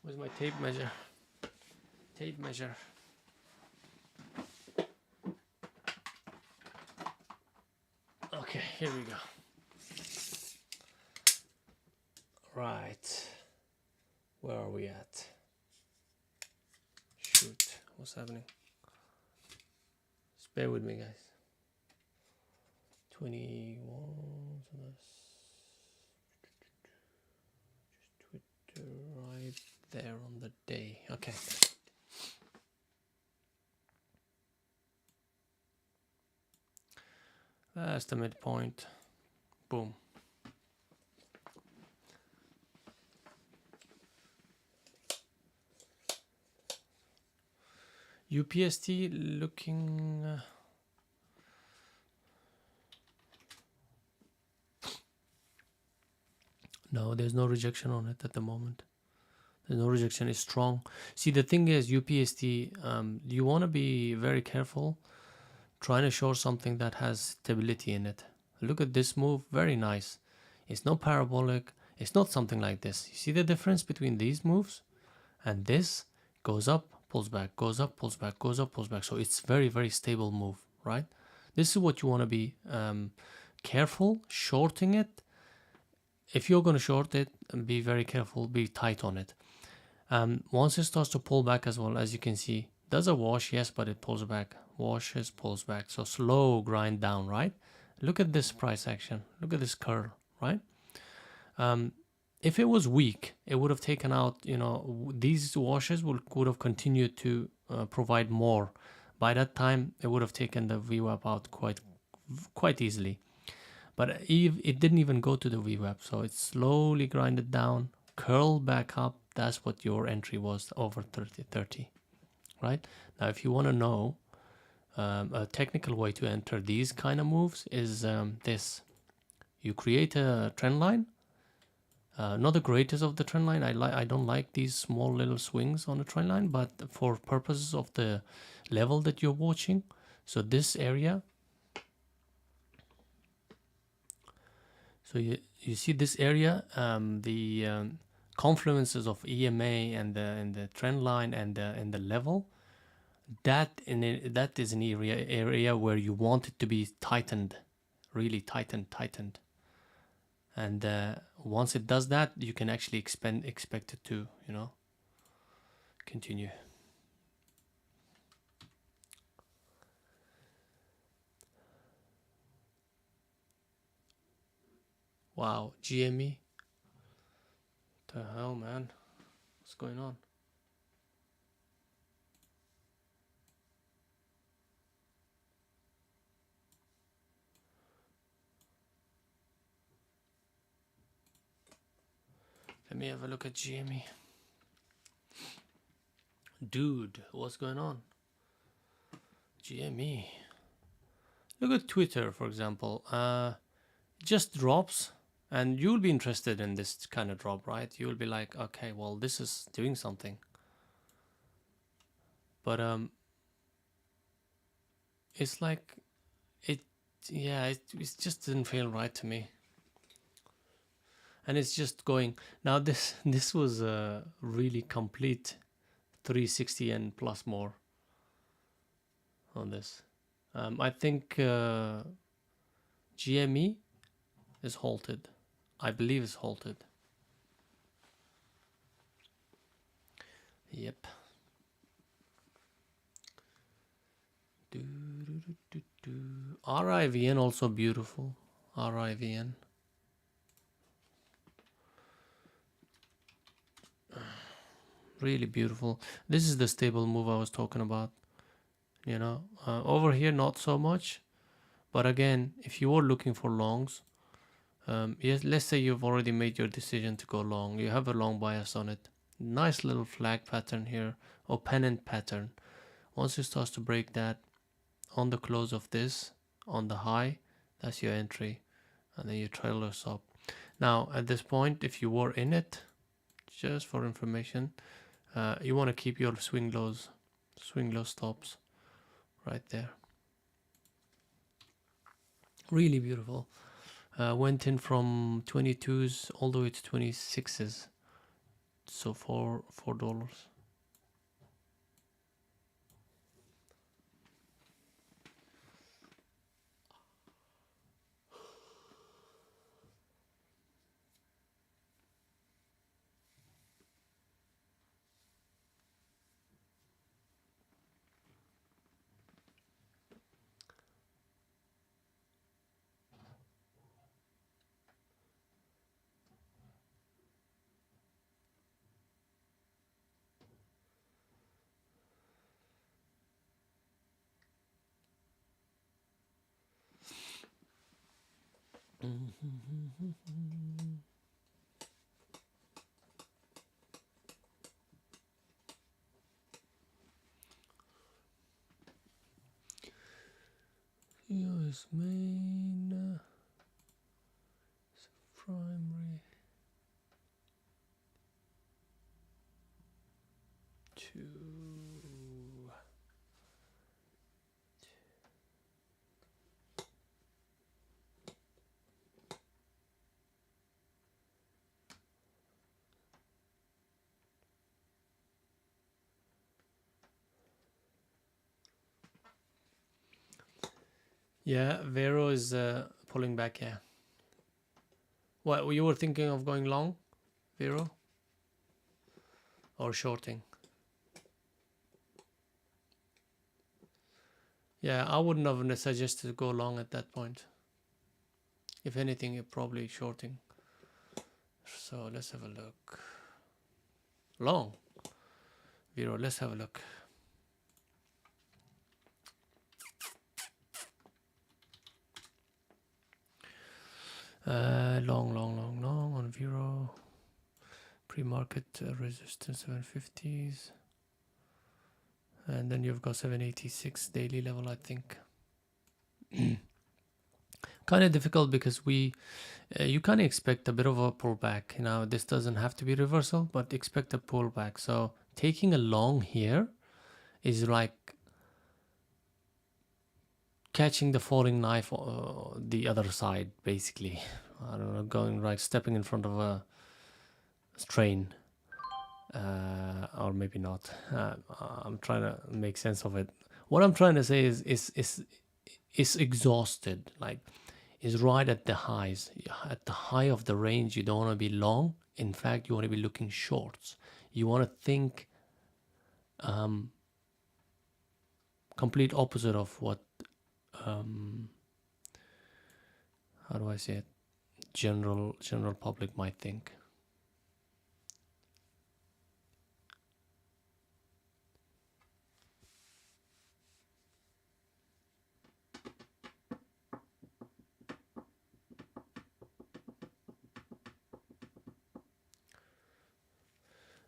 Where's my tape measure? Tape measure. Okay, here we go. Right. Where are we at? Shoot, what's happening? Just bear with me, guys. 21, so that's just Twitter right there on the day. Okay. That's the midpoint. Boom. UPST looking no, there's no rejection on it at the moment. There's no rejection. It's strong. See, the thing is, UPST, you want to be very careful trying to show something that has stability in it. Look at this move. Very nice. It's not parabolic. It's not something like this. You see the difference between these moves and this? Goes up, pulls back, goes up, pulls back, goes up, pulls back. So it's very stable move, right? This is what you want to be careful shorting it. If you're going to short it, be very careful, be tight on it. Once it starts to pull back as well, as you can see, does a wash, yes, but it pulls back, washes, pulls back. So slow grind down, right? Look at this price action. Look at this curl, right? If it was weak, it would have taken out, these washes would have continued to provide more. By that time, it would have taken the VWAP out quite easily. But it didn't even go to the VWAP, so it slowly grinded down, curled back up. That's what your entry was, over 30, right? Now, if you want to know a technical way to enter these kind of moves is this. You create a trend line. Not the greatest of the trend line. I don't like these small little swings on the trend line, but for purposes of the level that you're watching, so this area. So you see this area, the confluences of EMA and the trend line and the level. That is an area where you want it to be tightened, really tightened. And once it does that, you can actually expect it to, continue. Wow, GME. What the hell, man? What's going on? Let me have a look at GME. Dude, what's going on? GME. Look at Twitter, for example. Just drops, and you'll be interested in this kind of drop, right? You'll be like, okay, well, this is doing something. But it's like it just didn't feel right to me. And it's just going now. This was a really complete 360 and plus more on this. I think GME is halted. I believe it's halted. Yep. RIVN also beautiful. RIVN. Really beautiful. This is the stable move I was talking about. Over here not so much. But again, if you are looking for longs, yes, let's say you've already made your decision to go long. You have a long bias on it. Nice little flag pattern here, or pennant pattern. Once it starts to break that, on the close of this, on the high, that's your entry, and then you trailers up. Now, at this point, if you were in it, just for information, you want to keep your swing low stops right there. Really beautiful. Went in from 22s all the way to 26s. So $4. US main primary 2. Yeah, Vero is pulling back. Yeah. What you were thinking of going long, Vero, or shorting? Yeah, I wouldn't have suggested to go long at that point. If anything, you're probably shorting. So let's have a look. Long, Vero. Let's have a look. Long on Vero. Pre-market resistance 750s. And then you've got 786 daily level, I think. Kind of difficult because you kind of expect a bit of a pullback. This doesn't have to be reversal, but expect a pullback. So taking a long here is like catching the falling knife the other side, basically. I don't know, stepping in front of a train. Or maybe not. I'm trying to make sense of it. What I'm trying to say is exhausted. Like, is right at the highs. At the high of the range, you don't want to be long. In fact, you want to be looking shorts. You want to think complete opposite of what how do I say it? General public might think.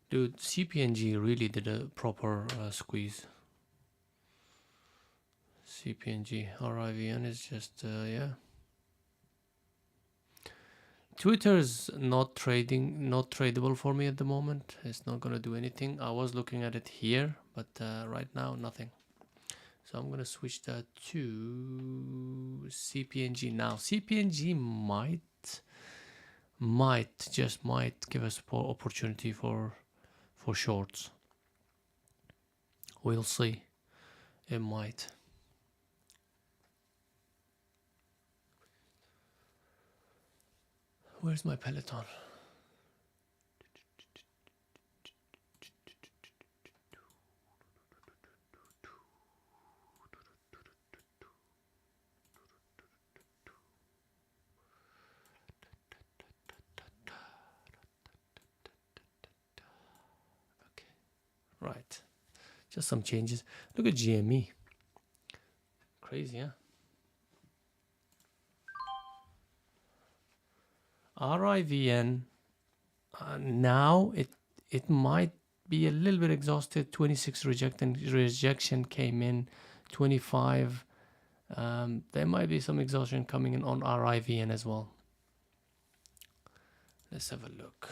Dude, CPNG really did a proper squeeze. CPNG, RIVN is just, yeah. Twitter is not tradable for me at the moment. It's not going to do anything. I was looking at it here, but right now, nothing. So I'm going to switch that to CPNG now. CPNG just might give us opportunity for shorts. We'll see. It might. Where's my Peloton? Okay. Right. Just some changes. Look at GME. Crazy, huh? RIVN. Now it might be a little bit exhausted. 26 rejection came in. 25. There might be some exhaustion coming in on RIVN as well. Let's have a look.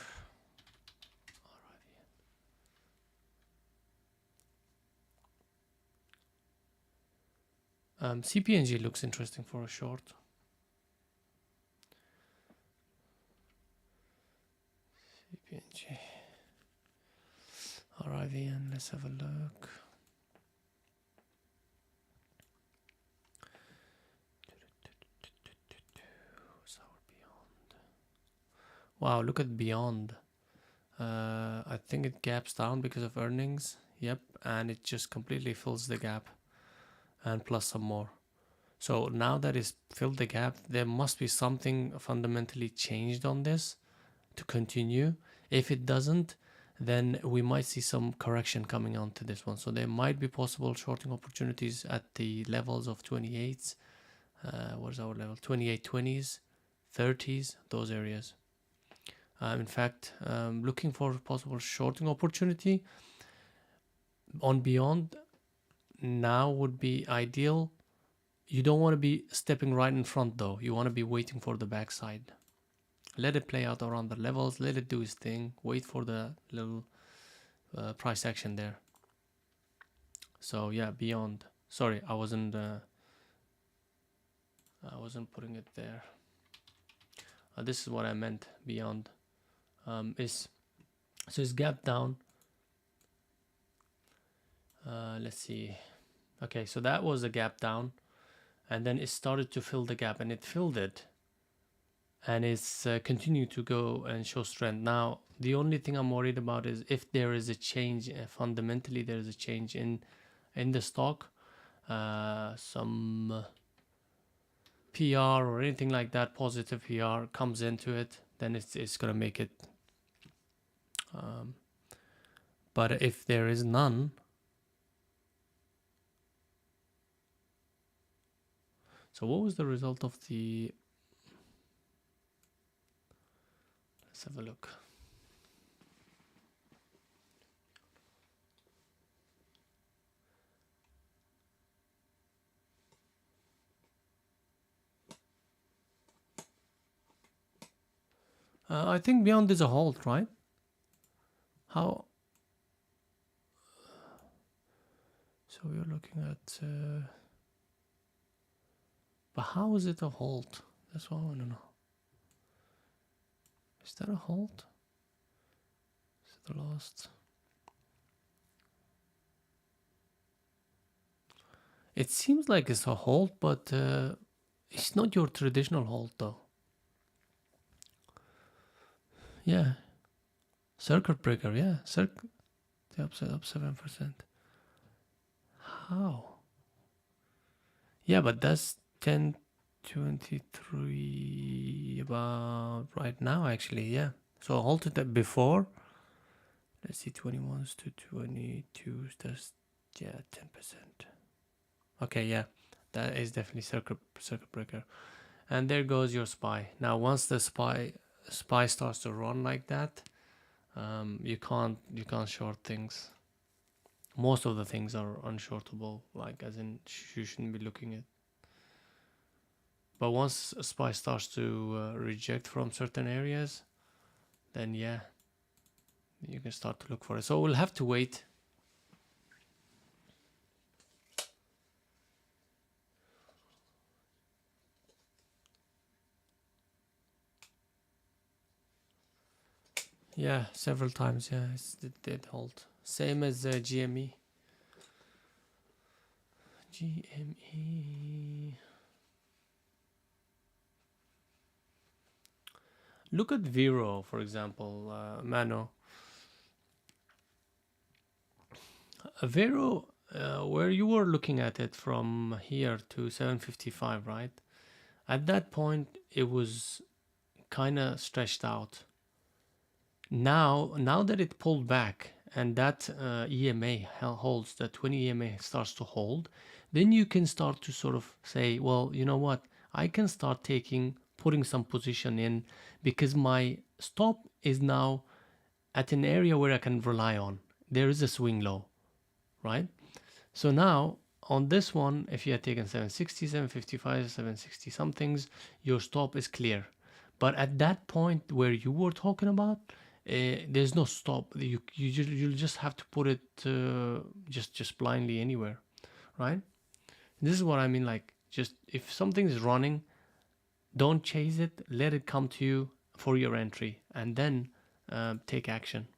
CPNG looks interesting for a short. CPNG. RIVN, let's have a look. Wow, look at Beyond. I think it gaps down because of earnings. Yep, and it just completely fills the gap. And plus some more. So now that it's filled the gap, there must be something fundamentally changed on this to continue. If it doesn't, then we might see some correction coming onto this one. So there might be possible shorting opportunities at the levels of 28s. What is our level? 2820s, 30s, those areas. In fact, looking for possible shorting opportunity on Beyond now would be ideal. You don't want to be stepping right in front though. You want to be waiting for the backside. Let it play out around the levels. Let it do its thing. Wait for the little price action there. So yeah, Beyond. Sorry, I wasn't putting it there. This is what I meant. Beyond is gap down. Let's see. Okay, so that was a gap down. and then it started to fill the gap, and it filled it, and it's continued to go and show strength. Now the only thing I'm worried about is if there is a change, fundamentally there is a change in the stock, some PR or anything like that, positive PR comes into it, then it's gonna make it. But if there is none, so what was the result of the? Let's have a look. I think beyond is a halt, right? How? So we're looking at. But how is it a halt? That's what I want to know. Is that a halt? Is it the last? It seems like it's a halt, but it's not your traditional halt though. Yeah. Circuit breaker, yeah. The upside up 7%. How? Yeah, but that's 1023 about right now actually, yeah. So I halted that before. Let's see, 21s to 22s, that's, yeah, 10%. Okay, yeah, that is definitely circuit breaker. And there goes your SPY. Now once the SPY starts to run like that, you can't short things. Most of the things are unshortable, like as in you shouldn't be looking at. But once a SPY starts to reject from certain areas, then yeah, you can start to look for it. So we'll have to wait. Yeah, several times. Yeah, it did hold. Same as GME. GME. Look at Vero, for example, Mano. Vero, where you were looking at it from here to 755, right? At that point, it was kind of stretched out. Now that it pulled back and that EMA holds, the 20 EMA starts to hold, then you can start to sort of say, well, you know what? I can start putting some position in because my stop is now at an area where I can rely on. There is a swing low, right? So now on this one, if you had taken 760, 755, 760 somethings, your stop is clear. But at that point where you were talking about, there's no stop. You'll just have to put it just blindly anywhere, right? This is what I mean. Like, just if something is running, don't chase it. Let it come to you for your entry, and then take action.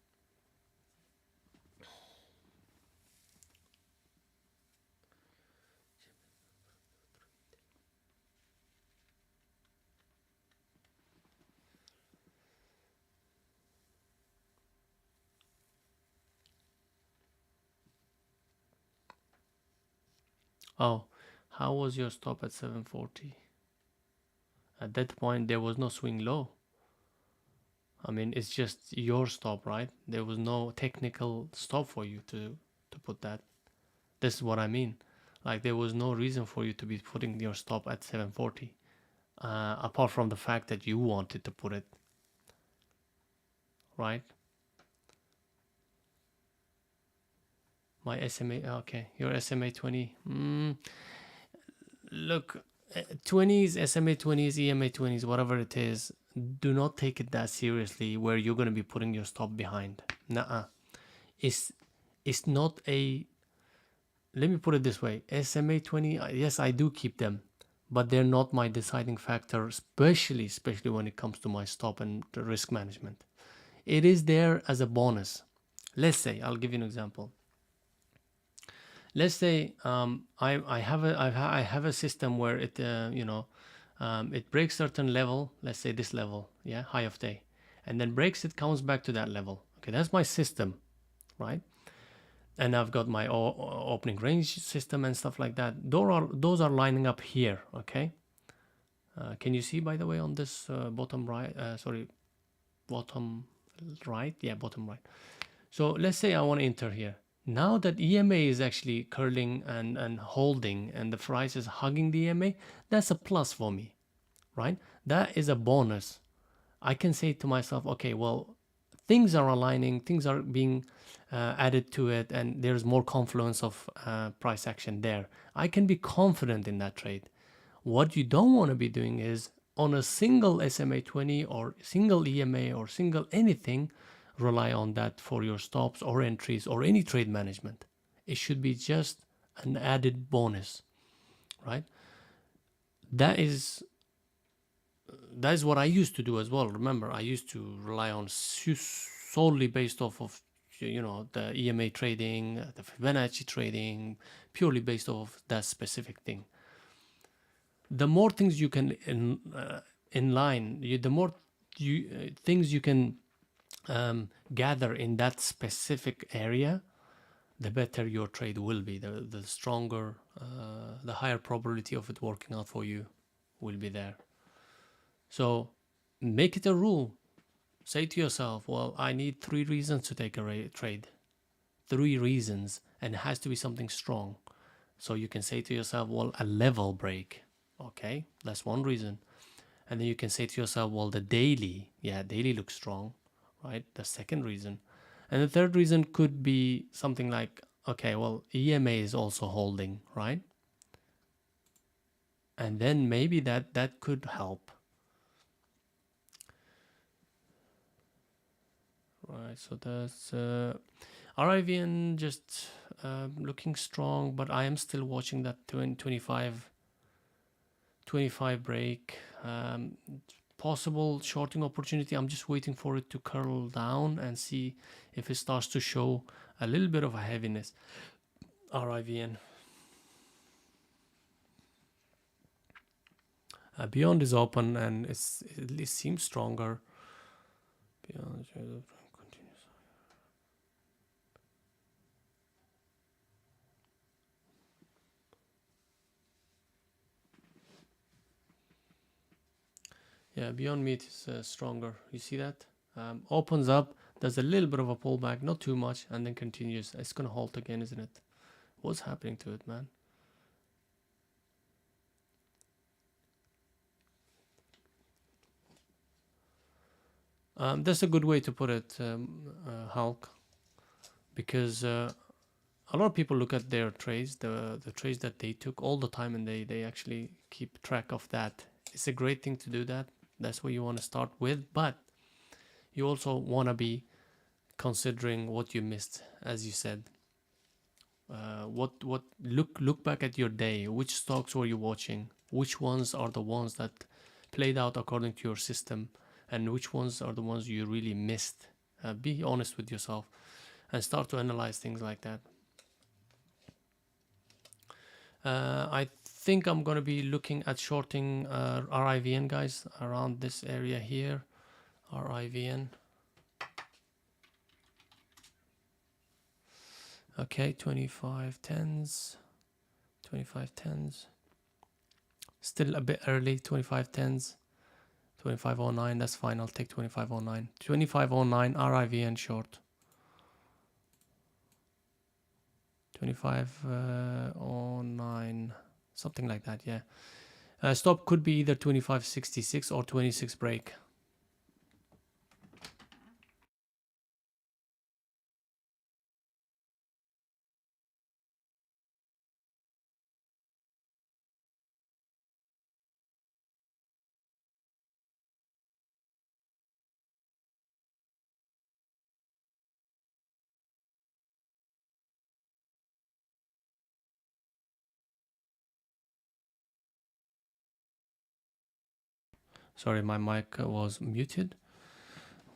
Oh, how was your stop at 740? At that point, there was no swing low. I mean, it's just your stop, right? There was no technical stop for you to put that. This is what I mean. Like, there was no reason for you to be putting your stop at 740, apart from the fact that you wanted to put it, right? My SMA, okay, your SMA 20. Look, 20s, SMA 20s, EMA 20s, whatever it is, do not take it that seriously where you're going to be putting your stop behind. Nuh-uh. It's not a, let me put it this way, SMA 20, yes, I do keep them, but they're not my deciding factor, especially when it comes to my stop and the risk management. It is there as a bonus. Let's say, I'll give you an example. let's say I have a system where it it breaks certain level, let's say this level, yeah, high of day, and then breaks it, comes back to that level. Okay, that's my system, right? And I've got my opening range system and stuff like that. Those are lining up here. Okay, can you see, by the way, on this bottom right? Sorry, bottom right. Yeah, bottom right. So let's say I want to enter here. Now that EMA is actually curling and holding, and the price is hugging the EMA, that's a plus for me, right? That is a bonus. I can say to myself, okay, well, things are aligning, things are being added to it, and there's more confluence of price action there. I can be confident in that trade. What you don't want to be doing is on a single SMA 20 or single EMA or single anything, rely on that for your stops or entries or any trade management. It should be just an added bonus, right? That is that is what I used to do as well. Remember, I used to rely on solely based off of the EMA trading, the Fibonacci trading, purely based off that specific thing. The more things you can in line, the more things you can gather in that specific area, the better your trade will be. The stronger, the higher probability of it working out for you will be there. So make it a rule. Say to yourself, well, I need 3 reasons to take a trade. 3 reasons, and it has to be something strong. So you can say to yourself, well, a level break. Okay, that's one reason. And then you can say to yourself, well, the daily, yeah, daily looks strong, right? The second reason. And the third reason could be something like, okay, well, EMA is also holding, right? And then maybe that could help. Right, so that's RIVN just looking strong, but I am still watching that 25 break. Possible shorting opportunity. I'm just waiting for it to curl down and see if it starts to show a little bit of a heaviness. RIVN. Beyond is open and it seems stronger. Beyond continues. Yeah, Beyond Meat is stronger. You see that? Opens up, does a little bit of a pullback, not too much, and then continues. It's gonna halt again, isn't it? What's happening to it, man? That's a good way to put it, Hulk, because a lot of people look at their trades, the trades that they took all the time, and they actually keep track of that. It's a great thing to do that. That's what you want to start with, but you also want to be considering what you missed, as you said. What look back at your day. Which stocks were you watching? Which ones are the ones that played out according to your system, and which ones are the ones you really missed? Be honest with yourself and start to analyze things like that. I think I'm going to be looking at shorting RIVN, guys, around this area here. RIVN. Okay, 25.10s. 25.10s. Still a bit early, 25.10s. 25.09, that's fine, I'll take 25.09. 25.09 RIVN short. 25.09, something like that, yeah. Stop could be either 25.66 or 26 break. Sorry, my mic was muted.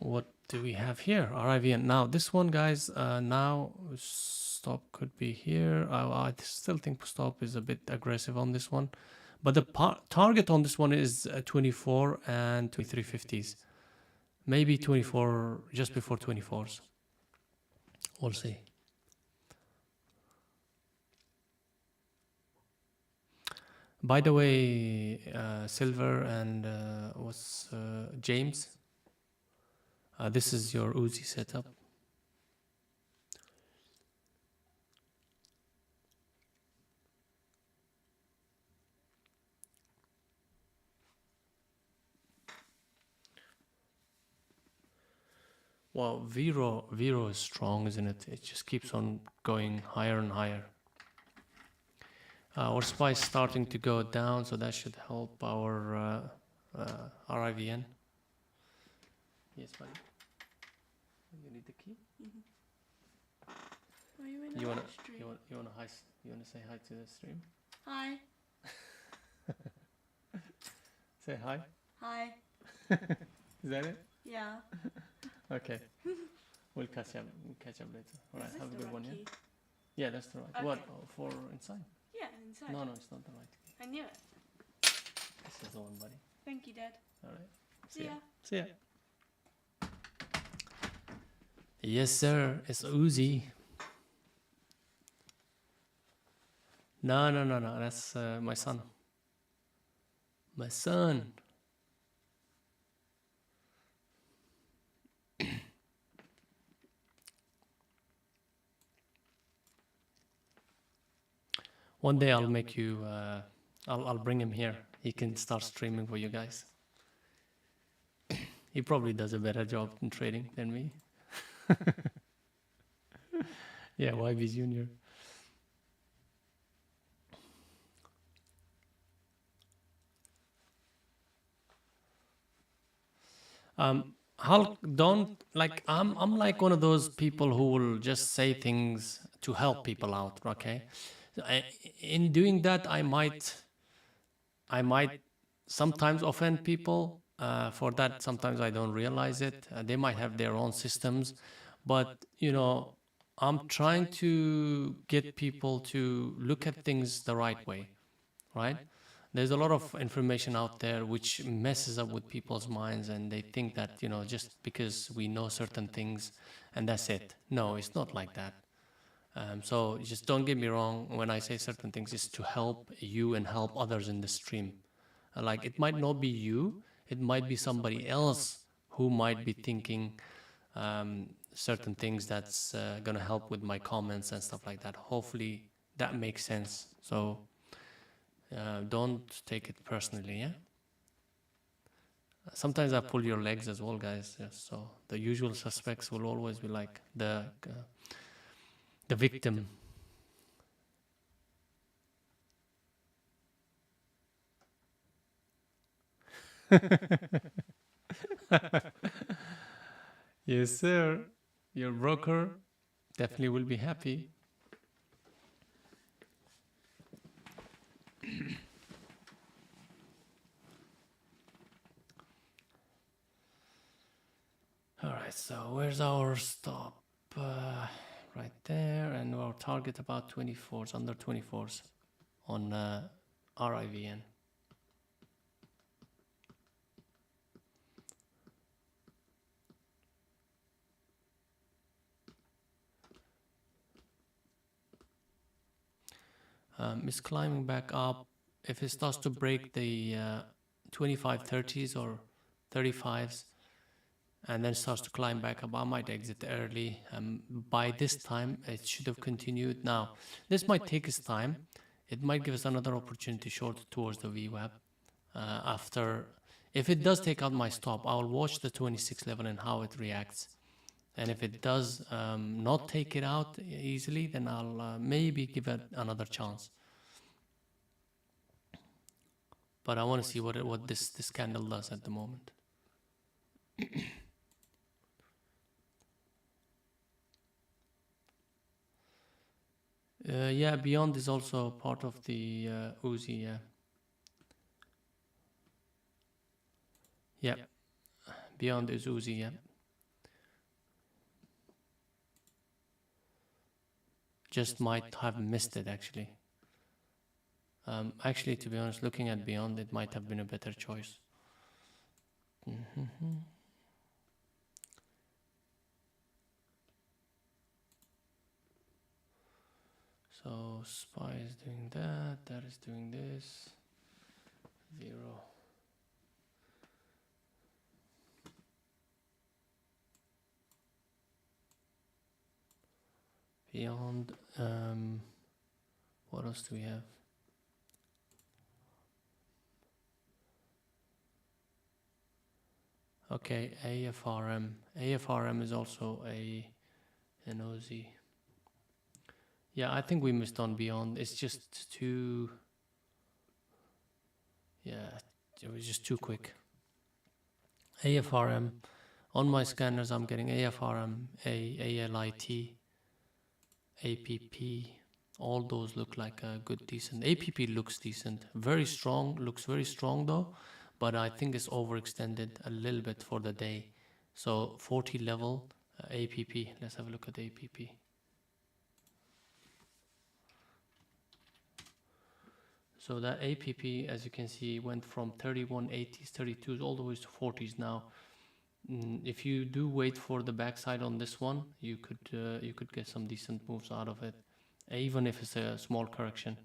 What do we have here? RIVN. Now this one, guys. Now stop could be here. I still think stop is a bit aggressive on this one, but the target on this one is 24 and 2350s. Maybe 24, just before 24s. We'll see. By the way, Silver and what's James? This is your Uzi setup. Well, Vero is strong, isn't it? It just keeps on going higher and higher. Our SPY is starting to go down, so that should help our RIVN. Yes, buddy. You need the key. Are you in You wanna say hi to the stream? Hi. Say hi. Hi. Is that it? Yeah. Okay. We'll catch up later. All right. Have a good one. Key? Yeah. Yeah, that's the right. Okay. What for inside? Yeah, inside. No, it's not the right key. I knew it. This is the one, buddy. Thank you, Dad. All right. See ya. See ya. Yes, sir. It's Uzi. No. That's my son. My son. One day I'll make you. I'll bring him here. He can start streaming for you guys. He probably does a better job in trading than me. Yeah, YB Junior. Hulk, don't like. I'm like one of those people who will just say things to help people out. Okay, in doing that, I might sometimes offend people. For that, sometimes I don't realize it. They might have their own systems, but I'm trying to get people to look at things the right way, right? There's a lot of information out there which messes up with people's minds, and they think that just because we know certain things and that's it. No, it's not like that. So just don't get me wrong. When I say certain things, it's to help you and help others in the stream. Like, it might not be you, it might be somebody else who might be thinking certain things that's gonna help with my comments and stuff like that. Hopefully that makes sense. So don't take it personally, yeah? Sometimes I pull your legs as well, guys. Yes, so the usual suspects will always be like the victim. Yes, sir. Your broker definitely will be happy. All right, so where's our stop? Right there, and our target about 24s, under 24s on RIVN. It's climbing back up. If it starts to break the 25 30s or 35s and then starts to climb back up, I might exit early. By this time it should have continued. Now this might take its time. It might give us another opportunity short towards the VWAP. After, if it does take out my stop, I'll watch the 26 level and how it reacts. And if it does not take it out easily, then I'll maybe give it another chance. But I want to see what this candle does at the moment. Yeah, beyond is also part of the Uzi. Yeah. Beyond is Uzi. Yeah. just might have missed it actually. Actually, to be honest, looking at Beyond, it might have been a better choice. So SPY is doing that, that is doing this, 0. Beyond, what else do we have? Okay, AFRM. AFRM is also an OZ. Yeah, I think we missed on Beyond. It's just too... Yeah, it was just too quick. AFRM. On my scanners, I'm getting AFRM, ALIT, APP. All those look like a good, decent. APP looks decent. Very strong, looks very strong though. But I think it's overextended a little bit for the day. So 40 level APP. Let's have a look at APP. So that APP, as you can see, went from 3180s, 32s, all the way to 40s now. If you do wait for the backside on this one, you could get some decent moves out of it, even if it's a small correction.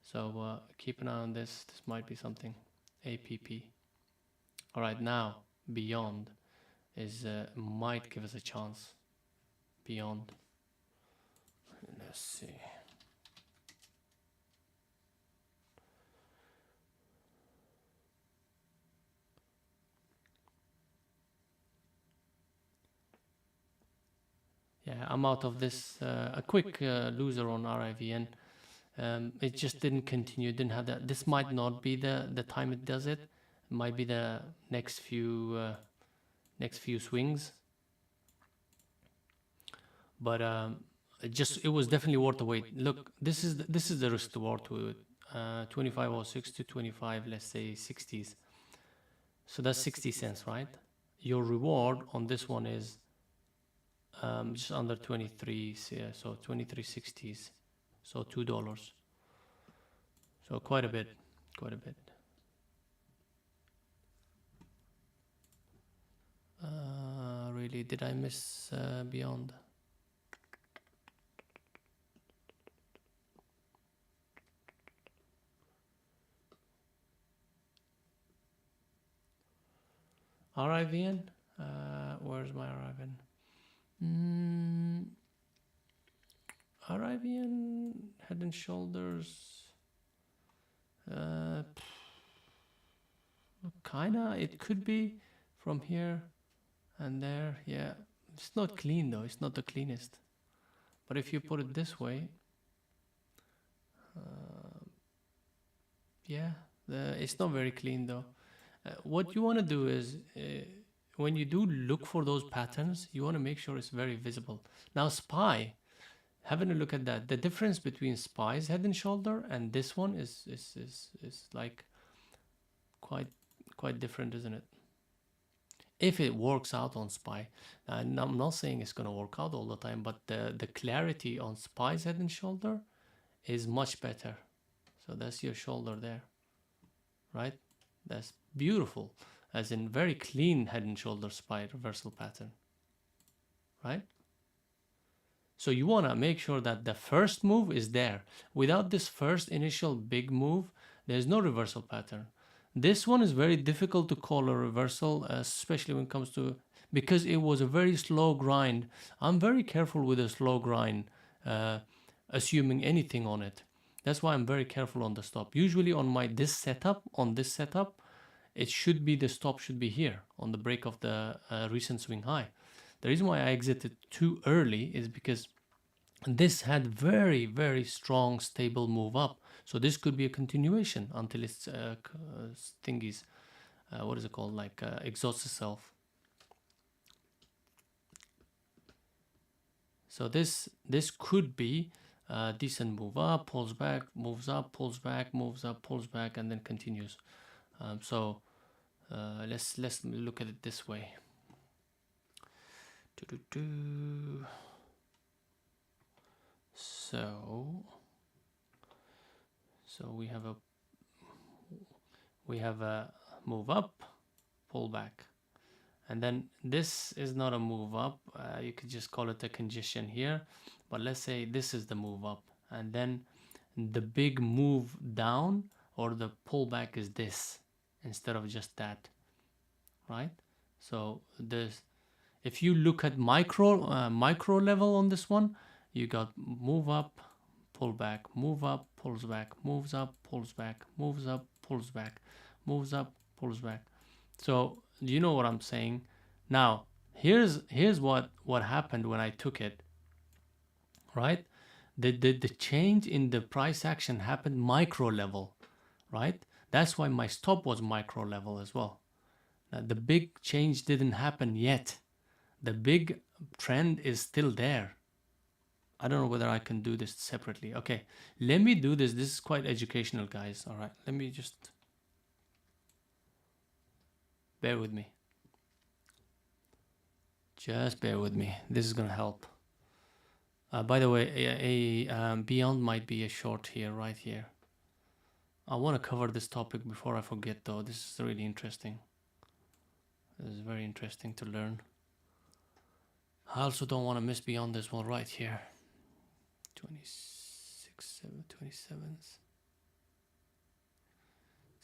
So keep an eye on this. This might be something. APP. All right, now Beyond is might give us a chance. Beyond. Let's see. Yeah, I'm out of this. A quick loser on RIVN. It just didn't continue. Didn't have that. This might not be the time it does it. It might be the next few swings. But it was definitely worth the wait. Look, this is the risk reward to it. 2506 to 25, let's say 60s. So that's 60 cents, right? Your reward on this one is just under 23, so 23.60s, so $2. So quite a bit. Really, did I miss Beyond? RIVN? Where's my RIVN? RIVN, Head and Shoulders. Kinda, it could be from here and there. Yeah, it's not clean though. It's not the cleanest. But if you put it this way, yeah, it's not very clean though. What you want to do is, when you do look for those patterns, you want to make sure it's very visible. Now SPY, having a look at that, the difference between SPY's Head and Shoulder and this one is like quite different, isn't it? If it works out on SPY, and I'm not saying it's going to work out all the time, but the clarity on SPY's Head and Shoulder is much better. So that's your shoulder there, right? That's beautiful, as in very clean Head and Shoulder SPY reversal pattern, right? So you want to make sure that the first move is there. Without this first initial big move, there's no reversal pattern. This one is very difficult to call a reversal, especially when it comes to, because it was a very slow grind. I'm very careful with a slow grind, assuming anything on it. That's why I'm very careful on the stop. Usually on this setup, it should be, the stop should be here on the break of the recent swing high. The reason why I exited too early is because this had very, very strong, stable move up. So this could be a continuation until it's thingies, what is it called, like exhausts itself. So this could be a decent move up, pulls back, moves up, pulls back, moves up, pulls back, and then continues. So let's look at it this way. So we have a move up, pull back, and then this is not a move up. You could just call it a congestion here, but let's say this is the move up, and then the big move down or the pullback is this instead of just that, right? So this, if you look at micro level on this one, you got move up, pull back, move up, pulls back, moves up, pulls back, moves up, pulls back, moves up, pulls back. So you know what I'm saying. Now here's what happened when I took it, right? The change in the price action happened micro level, right? That's why my stop was micro level as well. Now, the big change didn't happen yet. The big trend is still there. I don't know whether I can do this separately. Okay, let me do this. This is quite educational, guys. All right, let me just bear with me. Just bear with me. This is gonna help. By the way, Beyond might be a short here, right here. I want to cover this topic before I forget, though. This is really interesting. This is very interesting to learn. I also don't want to miss Beyond this one right here. 27s.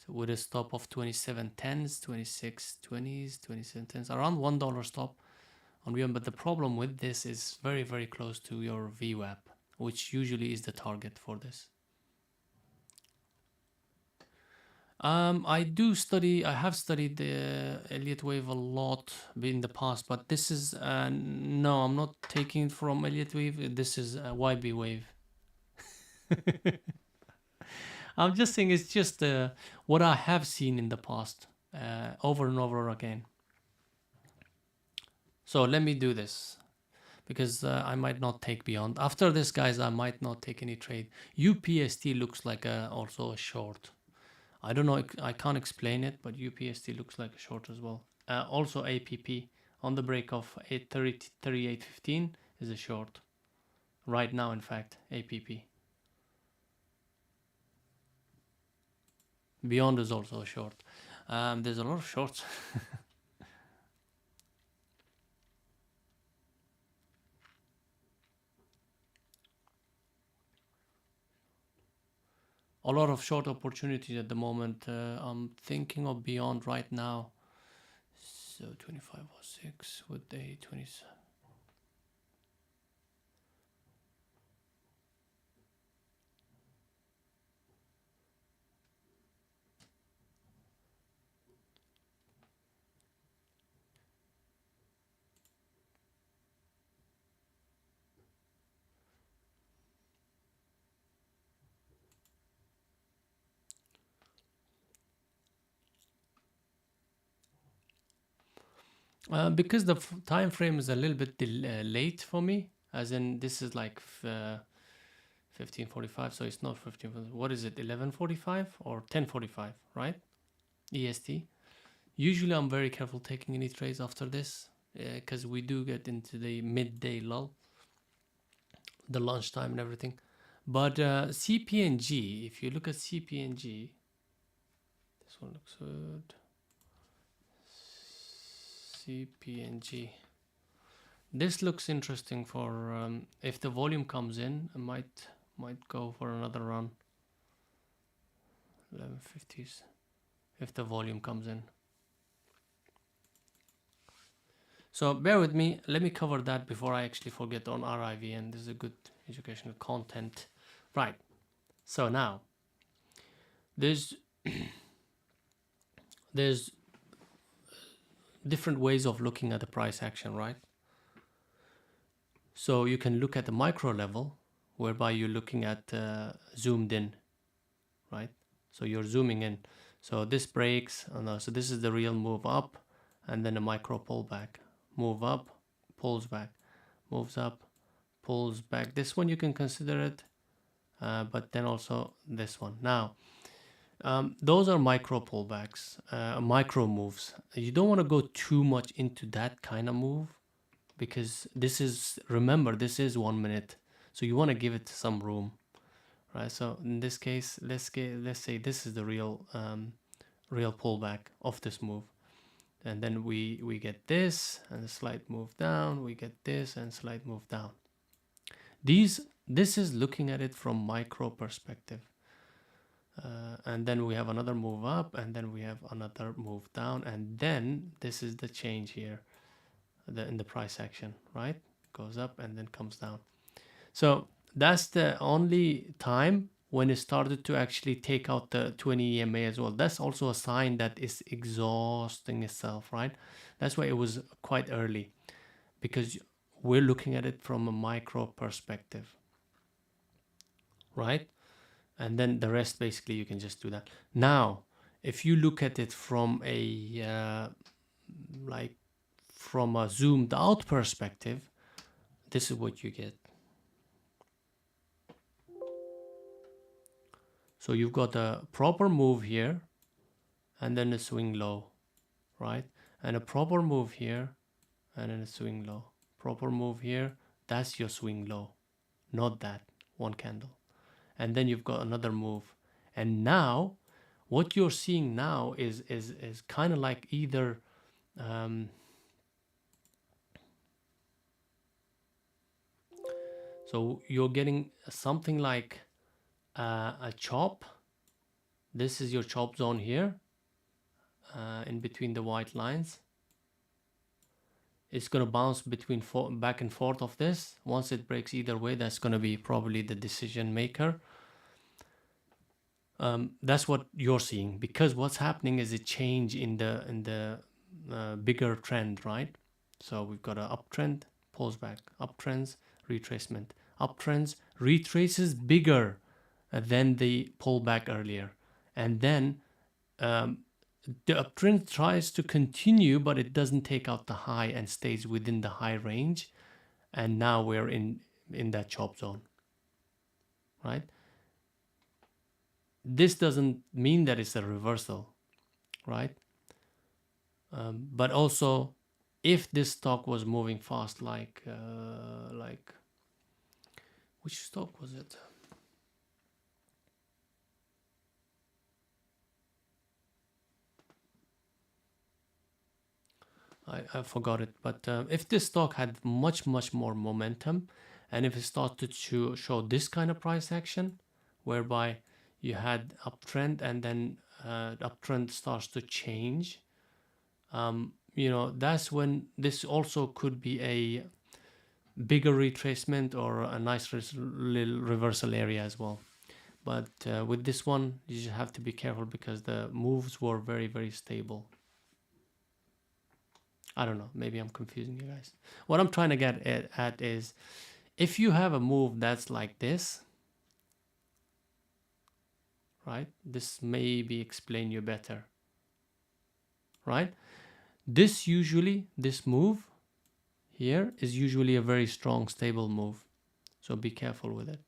So with a stop of 27.10s, 26.20s, 27.10s, around $1 stop on Beyond. But the problem with this is very, very close to your VWAP, which usually is the target for this. I have studied the Elliott wave a lot in the past, but this is, no, I'm not taking it from Elliott wave. This is a YB wave. I'm just saying it's just what I have seen in the past, over and over again. So let me do this because I might not take Beyond. After this, guys, I might not take any trade. UPST looks like also a short. I don't know, I can't explain it, but UPST looks like a short as well. Also APP on the break of 38.15 is a short. Right now, in fact, APP. Beyond is also a short. There's a lot of shorts. A lot of short opportunities at the moment. I'm thinking of Beyond right now. So 25.06 with a 27. Because the time frame is a little bit late for me, as in this is like 15:45, so it's not 15. What is it? 11:45 or 10:45, right? EST. Usually, I'm very careful taking any trades after this because we do get into the midday lull, the lunchtime and everything. But CPNG, if you look at CPNG, this one looks good. CPNG. This looks interesting for if the volume comes in, I might go for another run. 1150s if the volume comes in. So bear with me. Let me cover that before I actually forget on RIVN. This is a good educational content. Right. So now there's different ways of looking at the price action, right? So you can look at the micro level, whereby you're looking at zoomed in, right? So you're zooming in. So this breaks, so this is the real move up, and then a micro pullback. Move up, pulls back, moves up, pulls back. This one you can consider it, but then also this one. Now, those are micro pullbacks, micro moves. You don't want to go too much into that kind of move because this is, remember, this is 1 minute. So you want to give it some room, right? So in this case, let's say this is the real real pullback of this move, and then we get this and a slight move down, we get this and slight move down. This is looking at it from micro perspective. And then we have another move up, and then we have another move down, and then this is the change here, in the price action, right? Goes up and then comes down. So that's the only time when it started to actually take out the 20 EMA as well. That's also a sign that it's exhausting itself, right? That's why it was quite early, because we're looking at it from a micro perspective, right? And then the rest, basically, you can just do that. Now, if you look at it from a from a zoomed out perspective, this is what you get. So you've got a proper move here, and then a swing low, right? And a proper move here, and then a swing low. Proper move here, that's your swing low, not that one candle. And then you've got another move. And now, what you're seeing now is kind of like either so you're getting something like a chop. This is your chop zone here, in between the white lines. It's going to bounce between back and forth of this. Once it breaks either way, that's going to be probably the decision maker. That's what you're seeing, because what's happening is a change in the bigger trend, right? So we've got an uptrend, pulls back, uptrends, retracement, uptrends, retraces bigger than the pullback earlier, and then the uptrend tries to continue, but it doesn't take out the high and stays within the high range, and now we're in that chop zone, right? This doesn't mean that it's a reversal, right? But also, if this stock was moving fast, like which stock was it? I forgot it. But if this stock had much more momentum, and if it started to show this kind of price action, whereby you had uptrend and then uptrend starts to change, that's when this also could be a bigger retracement or a nice little reversal area as well. But with this one, you just have to be careful, because the moves were very stable. I don't know, maybe I'm confusing you guys. What I'm trying to get at is, if you have a move that's like this, right? This maybe explain you better, right? This move here is usually a very strong, stable move. So be careful with it.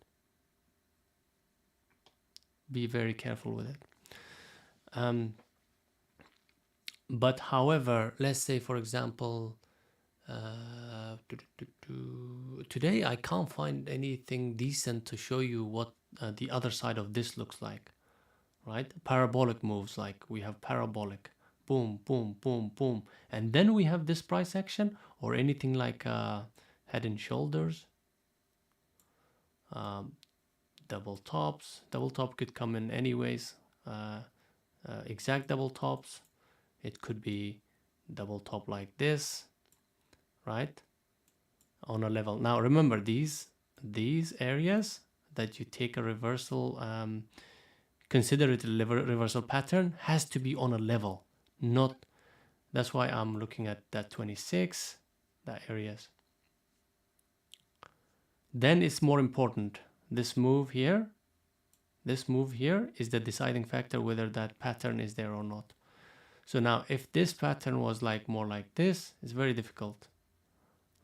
Be very careful with it. But however, let's say, for example, today I can't find anything decent to show you what the other side of this looks like, right? Parabolic moves, like we have parabolic, boom, boom, boom, boom. And then we have this price action, or anything like head and shoulders, double tops. Double top could come in anyways, exact double tops. It could be double top like this, right? On a level. Now remember, these areas that you take a reversal, consider it a reversal pattern, has to be on a level, not. That's why I'm looking at that 26, that areas. Then it's more important. This move here is the deciding factor whether that pattern is there or not. So now, if this pattern was like more like this, it's very difficult.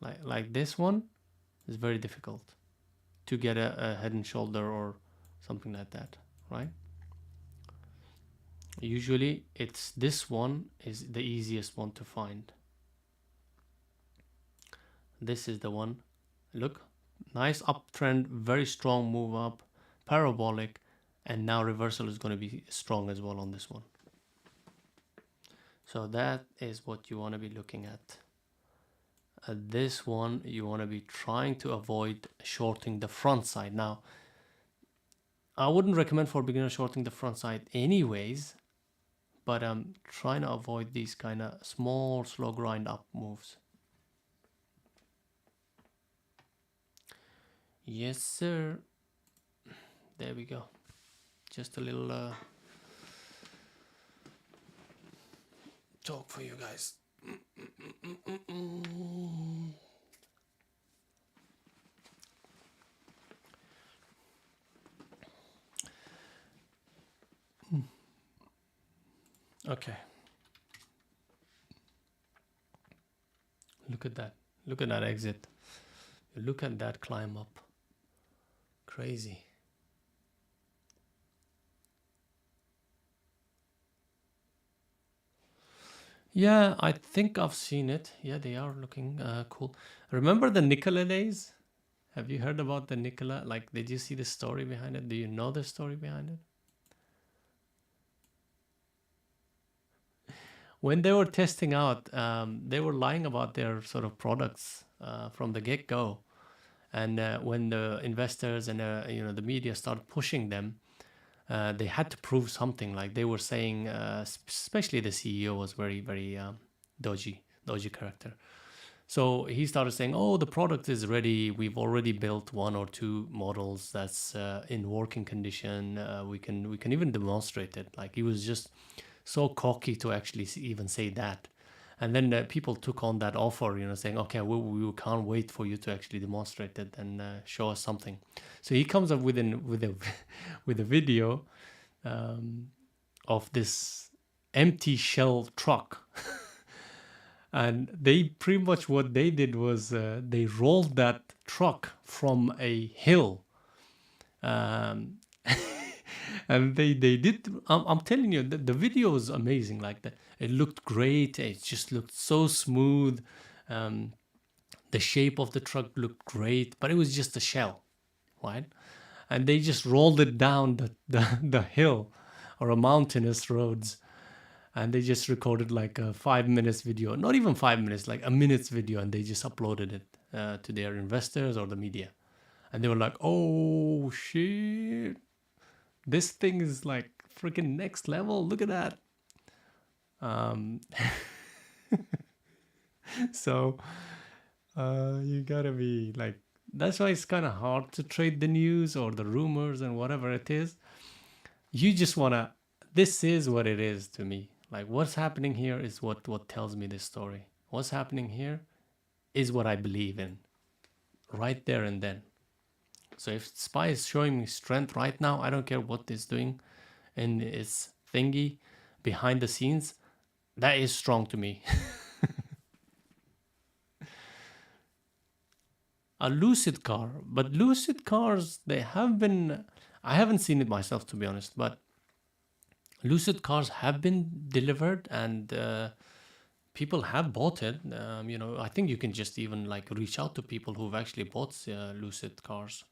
Like this one is very difficult to get a head and shoulder or something like that, right? Usually it's this one is the easiest one to find. This is the one. Look, Nice uptrend, very strong move up, parabolic, and now reversal is going to be strong as well on this one. So that is what you want to be looking at. This one, you want to be trying to avoid shorting the front side. Now, I wouldn't recommend for beginners shorting the front side anyways, but I'm trying to avoid these kind of small, slow grind up moves. Yes, sir. There we go. Just a little talk for you guys. Okay. Look at that. Look at that exit. Look at that climb up. Crazy. Yeah, I think I've seen it. Yeah, they are looking cool. Remember the Nikola days? Have you heard about the Nikola? Like, did you see the story behind it? Do you know the story behind it? When they were testing out, they were lying about their sort of products from the get-go. And when the investors and the media started pushing them, they had to prove something. Like they were saying, especially the CEO was very, very dodgy character. So he started saying, "Oh, the product is ready. We've already built one or two models that's in working condition. We can even demonstrate it." Like he was just so cocky to actually even say that. And then people took on that offer, saying, "Okay, we can't wait for you to actually demonstrate it and show us something." So he comes up with a with a video of this empty shell truck. And they pretty much what they did was they rolled that truck from a hill. Um, and they did. I'm telling you, the video is amazing. Like that, it looked great. It just looked so smooth. Um, the shape of the truck looked great, but it was just a shell, right? And they just rolled it down the hill or a mountainous roads, and they just recorded like a 5 minutes video, not even 5 minutes, like a minute's video, and they just uploaded it to their investors or the media, and they were like, "Oh shit, this thing is like freaking next level. Look at that." Um, so you gotta be like, that's why it's kind of hard to trade the news or the rumors and whatever it is. You just wanna. This is what it is to me. Like what's happening here is what tells me this story. What's happening here is what I believe in, right there and then. So if SPY is showing me strength right now, I don't care what it's doing in its thingy behind the scenes. That is strong to me. A lucid car, but lucid cars, they have been. I haven't seen it myself, to be honest, but lucid cars have been delivered, and people have bought it. I think you can just even like reach out to people who've actually bought lucid cars.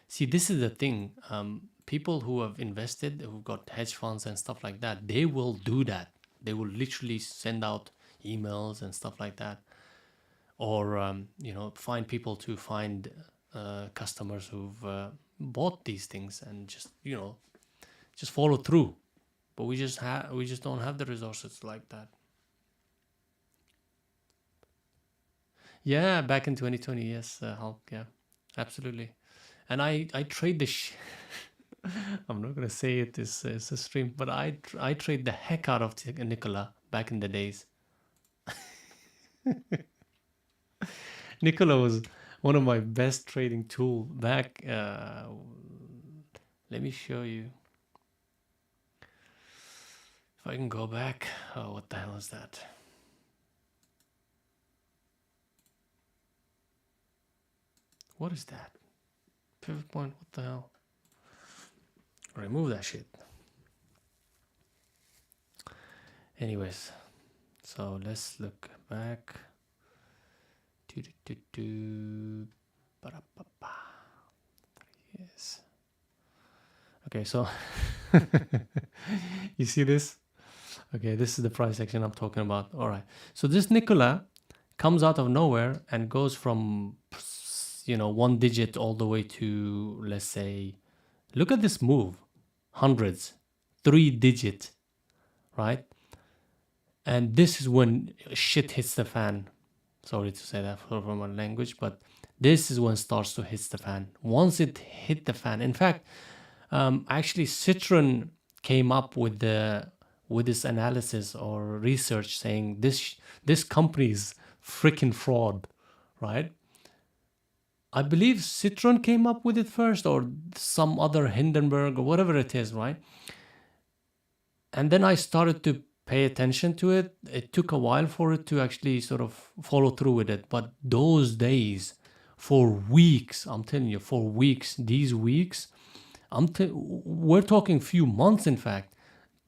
See, this is the thing. People who have invested, who've got hedge funds and stuff like that, they will do that. They will literally send out emails and stuff like that, or find people to find customers who've bought these things and just follow through. But we just don't have the resources like that. Yeah, back in 2020, yes, Hulk. Yeah, absolutely. And I trade the. I'm not gonna say it is a stream, but I trade the heck out of Nikola back in the days. Nikola was one of my best trading tool back. Let me show you if I can go back. Oh, what the hell is that? What is that? Pivot point. What the hell? Remove that shit. Anyways, so let's look back. Ba-da-ba-ba. Yes. Okay, so you see this? Okay, this is the price action I'm talking about. All right. So this Nikola comes out of nowhere and goes from, one digit all the way to, let's say, look at this move, hundreds, 3 digit, right? And this is when shit hits the fan. Sorry to say that from my language, but this is when it starts to hit the fan. Once it hit the fan, in fact, actually Citron came up with this analysis or research saying this company is freaking fraud, right? I believe Citron came up with it first, or some other Hindenburg or whatever it is, right? And then I started to pay attention to it. It took a while for it to actually sort of follow through with it. But those days, for weeks, I'm telling you, for weeks, these weeks, we're talking few months, in fact,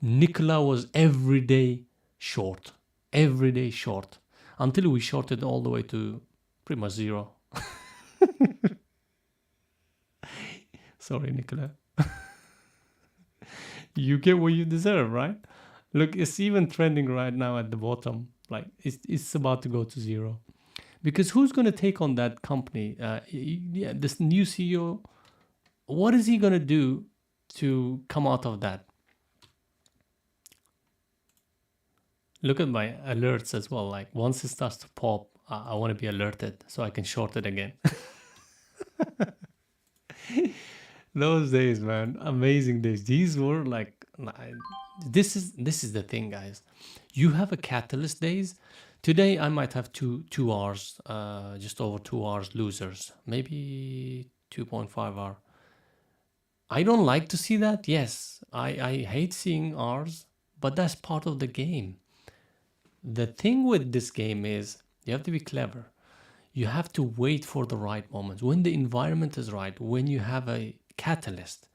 Nikola was every day short, until we shorted all the way to pretty much zero. Sorry, Nikola. You get what you deserve, right? Look, it's even trending right now at the bottom. Like it's about to go to zero. Because who's going to take on that company? This new CEO, what is he going to do to come out of that? Look at my alerts as well. Like once it starts to pop, I want to be alerted so I can short it again. Those days, man, amazing days. These were like, this is the thing, guys. You have a catalyst days. Today I might have two hours, just over 2 hours losers, maybe 2.5 hour. I don't like to see that. Yes, I hate seeing hours, but that's part of the game. The thing with this game is you have to be clever. You have to wait for the right moments. When the environment is right, when you have a catalyst,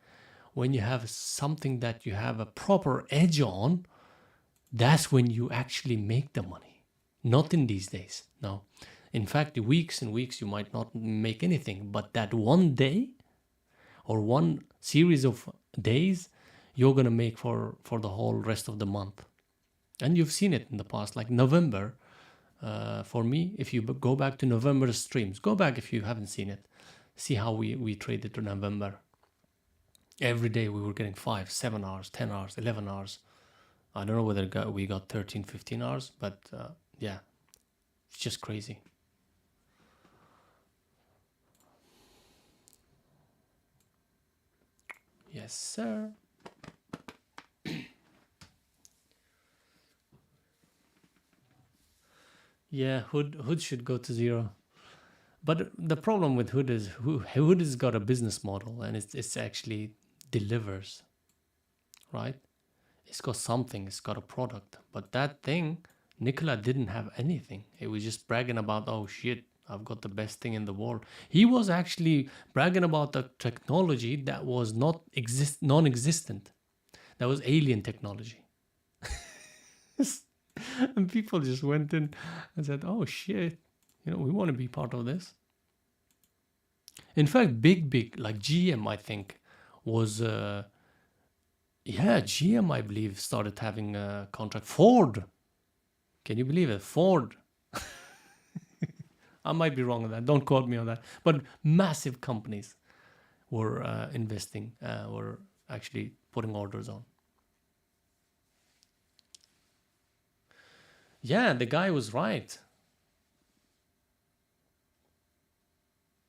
when you have something that you have a proper edge on, that's when you actually make the money. Not in these days, no. In fact, weeks and weeks you might not make anything, but that one day or one series of days, you're gonna make for the whole rest of the month. And you've seen it in the past, like November. For me, if you go back to November streams, go back if you haven't seen it. See how we traded to November. Every day we were getting 5, 7 hours, 10 hours, 11 hours. I don't know whether we got 13, 15 hours, but yeah, it's just crazy. Yes, sir. Yeah, Hood should go to zero. But the problem with Hood is Hood has got a business model and it's actually delivers, right? It's got something, it's got a product. But that thing, Nikola didn't have anything. He was just bragging about, oh shit, I've got the best thing in the world. He was actually bragging about the technology that was non-existent. That was alien technology. And people just went in and said, oh shit, we want to be part of this. In fact, big, like GM, I think, was, GM, I believe, started having a contract. Ford, can you believe it? Ford. I might be wrong on that. Don't quote me on that. But massive companies were investing, were actually putting orders on. Yeah, the guy was right.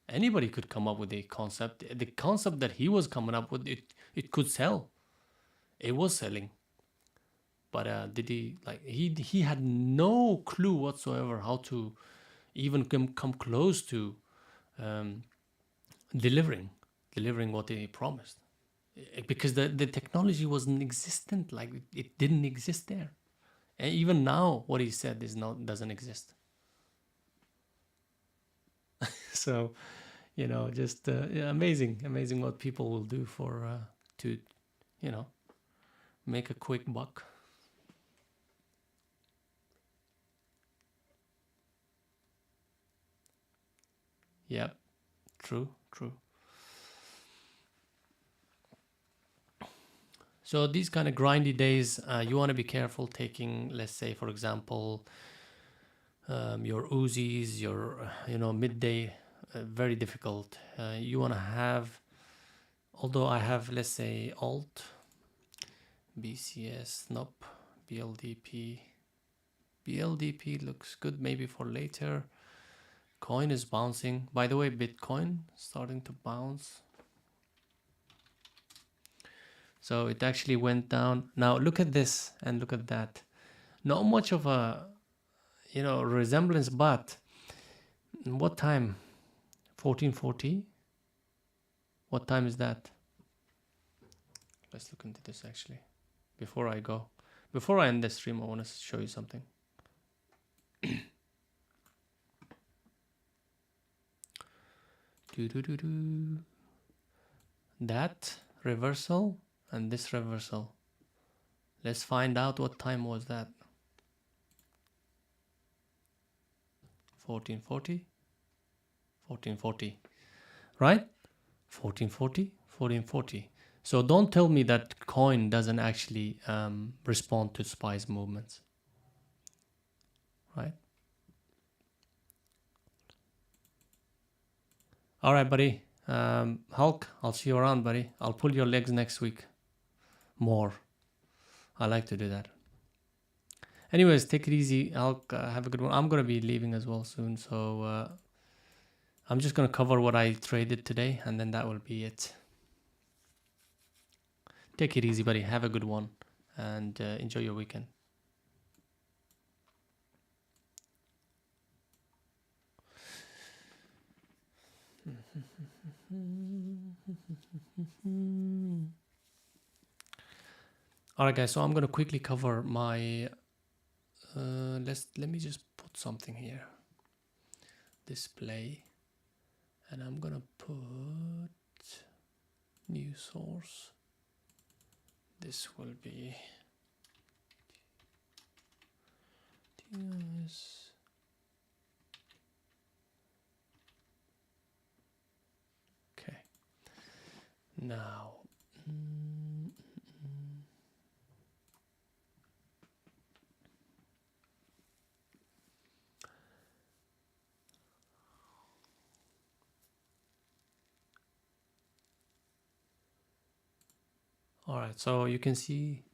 Anybody could come up with a concept. The concept that he was coming up with, it could sell. It was selling. But did he, like, he had no clue whatsoever how to even come close to delivering what he promised. Because the technology wasn't existent, like it didn't exist there. And even now, what he said doesn't exist. So, just amazing what people will do for to, make a quick buck. Yep, True. So these kind of grindy days, you want to be careful taking, let's say, for example, your Uzis, your midday, very difficult. You want to have, although I have, let's say, Alt, BCS, nope, BLDP. BLDP looks good maybe for later. Coin is bouncing. By the way, Bitcoin starting to bounce. So it actually went down. Now look at this and look at that. Not much of a resemblance, but what time? 1440. What time is that? Let's look into this actually. Before I end the stream, I want to show you something. That reversal and this reversal. Let's find out what time was that. 1440. Right? 1440. So don't tell me that coin doesn't actually respond to SPY's movements. Right? All right, buddy. Hulk, I'll see you around, buddy. I'll pull your legs next week. More. I like to do that. Anyways, take it easy, Hulk. Have a good one. I'm going to be leaving as well soon, so I'm just going to cover what I traded today, and then that will be it. Take it easy, buddy. Have a good one, and enjoy your weekend. Alright guys, so I'm gonna quickly cover my let me just put something here. Display, and I'm gonna put new source. This will be TOS. Okay, now all right, so you can see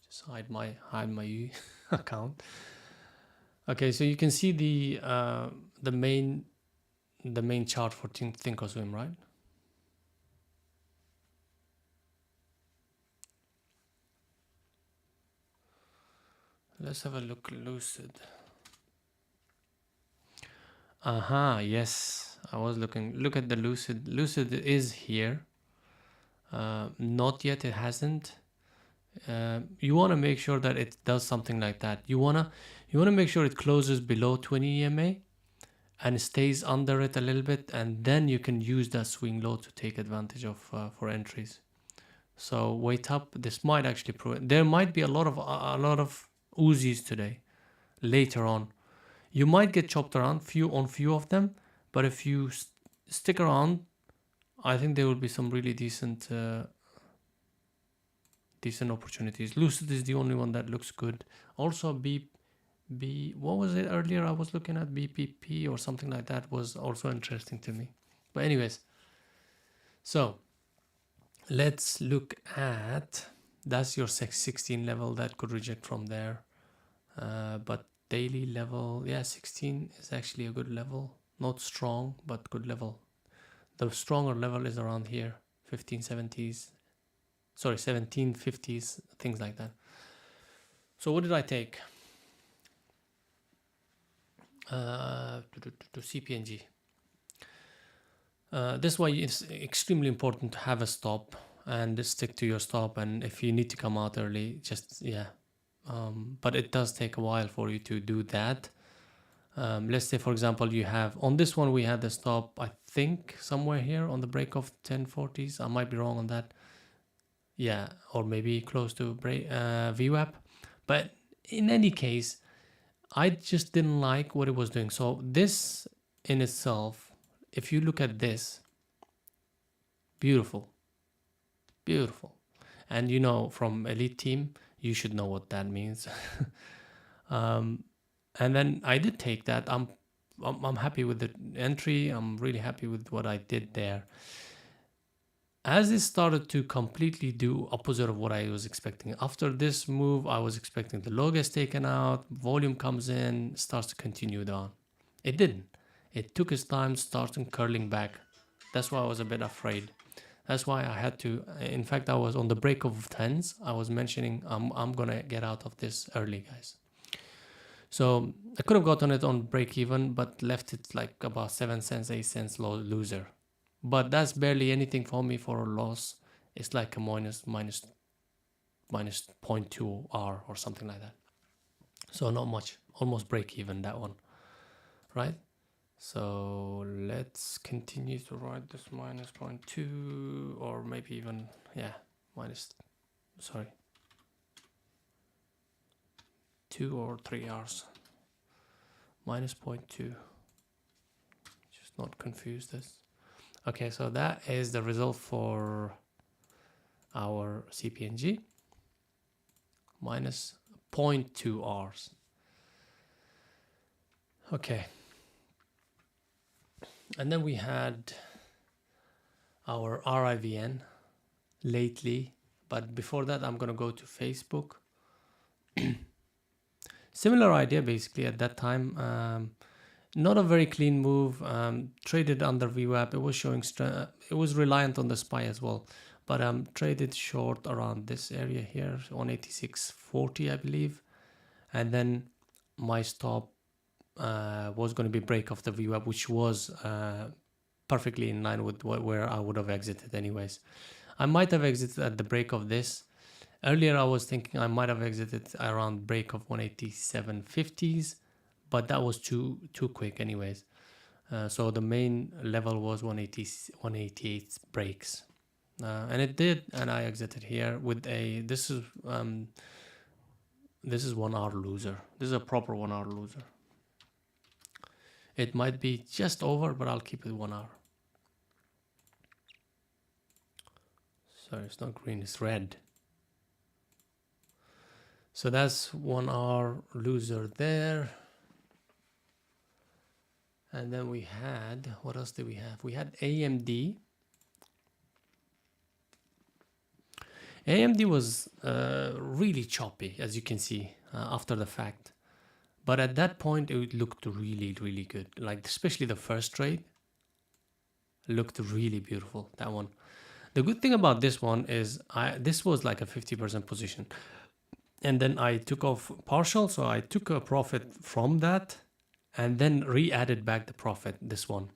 just hide my account. Okay, so you can see the main chart for Thinkorswim, right? Let's have a look. Lucid. Yes, I was looking. Look at the Lucid. Lucid is here. Not yet. It hasn't. You want to make sure that it does something like that. You wanna make sure it closes below 20 EMA and stays under it a little bit, and then you can use that swing low to take advantage of for entries. So wait up. This might actually prove it. There might be a lot of Uzis today. Later on, you might get chopped around few of them, but if you stick around, I think there will be some really decent opportunities. Lucid is the only one that looks good. Also, what was it earlier? I was looking at BPP or something like that, was also interesting to me. But anyways, so let's look at, that's your 16 level that could reject from there. But daily level, yeah, 16 is actually a good level. Not strong, but good level. The stronger level is around here, 1750s, things like that. So what did I take? To CPNG. This is why it's extremely important to have a stop and stick to your stop. And if you need to come out early, just but it does take a while for you to do that. Let's say, for example, you have on this one, we had the stop, I think somewhere here on the break of 1040s. I might be wrong on that. Yeah, or maybe close to VWAP. But in any case, I just didn't like what it was doing. So this in itself, if you look at this, beautiful, beautiful. And you know, from elite team, you should know what that means. And then I did take that. I'm happy with the entry. I'm really happy with what I did there. As it started to completely do opposite of what I was expecting. After this move, I was expecting the low gets taken out, volume comes in, starts to continue down. It didn't. It took its time, starting curling back. That's why I was a bit afraid. That's why I had to. In fact, I was on the break of tens. I was mentioning I'm gonna get out of this early, guys. So I could have gotten it on break even, but left it like about 7 cents, 8 cents loser. But that's barely anything for me for a loss. It's like a minus 0.2 R or something like that. So not much, almost break even that one, right? So let's continue to write this minus 0.2 or maybe even, yeah, sorry, 2 or 3 R's. Minus 0.2. Just not confuse this. Okay, so that is the result for our CPNG. Minus 0.2 R's. Okay. And then we had our RIVN lately. But before that, I'm going to go to Facebook. Similar idea, basically, at that time. Not a very clean move. Traded under VWAP. It was showing it was reliant on the SPY as well. But traded short around this area here, 186.40, I believe. And then my stop was going to be break of the VWAP, which was perfectly in line with where I would have exited anyways. I might have exited at the break of this. Earlier I was thinking I might have exited around break of 187.50s, but that was too quick anyways. So the main level was 188 breaks. And it did, and I exited here with a this is 1 hour loser. This is a proper 1 hour loser. It might be just over, but I'll keep it 1 hour. Sorry, it's not green, it's red. So that's 1 hour loser there. And then we had, what else did we have? We had AMD. AMD was really choppy, as you can see, after the fact. But at that point, it looked really, really good. Like, especially the first trade looked really beautiful, that one. The good thing about this one is this was like a 50% position. And then I took off partial, so I took a profit from that and then re-added back the profit, this one.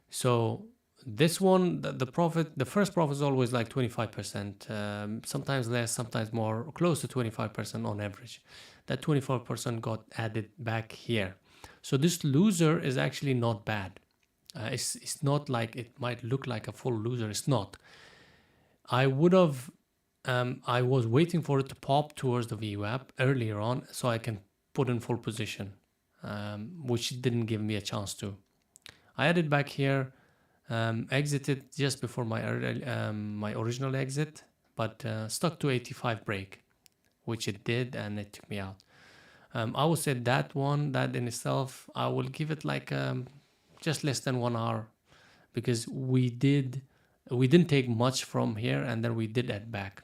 So this one, the profit, the first profit is always like 25%, sometimes less, sometimes more, close to 25% on average. That 24% got added back here. So this loser is actually not bad. It's not like it might look like a full loser. It's not. I would have, I was waiting for it to pop towards the VWAP earlier on so I can put in full position, which didn't give me a chance to. I added back here, exited just before my original exit, but stuck to 85 break, which it did, and it took me out. I would say that in itself, I will give it like just less than 1 hour, because we didn't take much from here, and then we did add back.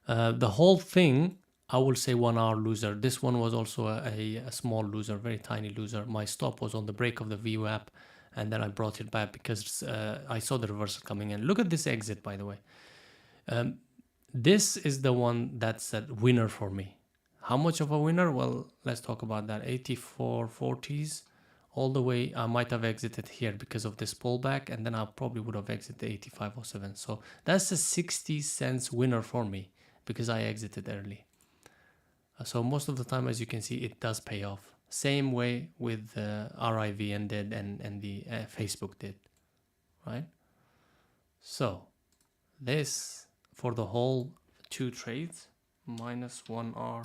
The whole thing, I will say 1 hour loser. This one was also a small loser, very tiny loser. My stop was on the break of the VWAP, and then I brought it back because I saw the reversal coming in. Look at this exit, by the way. This is the one that's a winner for me. How much of a winner? Well, let's talk about that. 84.40s all the way. I might have exited here because of this pullback, and then I probably would have exited 85.07. So that's a 60 cents winner for me because I exited early. So most of the time, as you can see, it does pay off. Same way with RIVN did and the Facebook did, right? So this for the whole two trades, minus 1 R.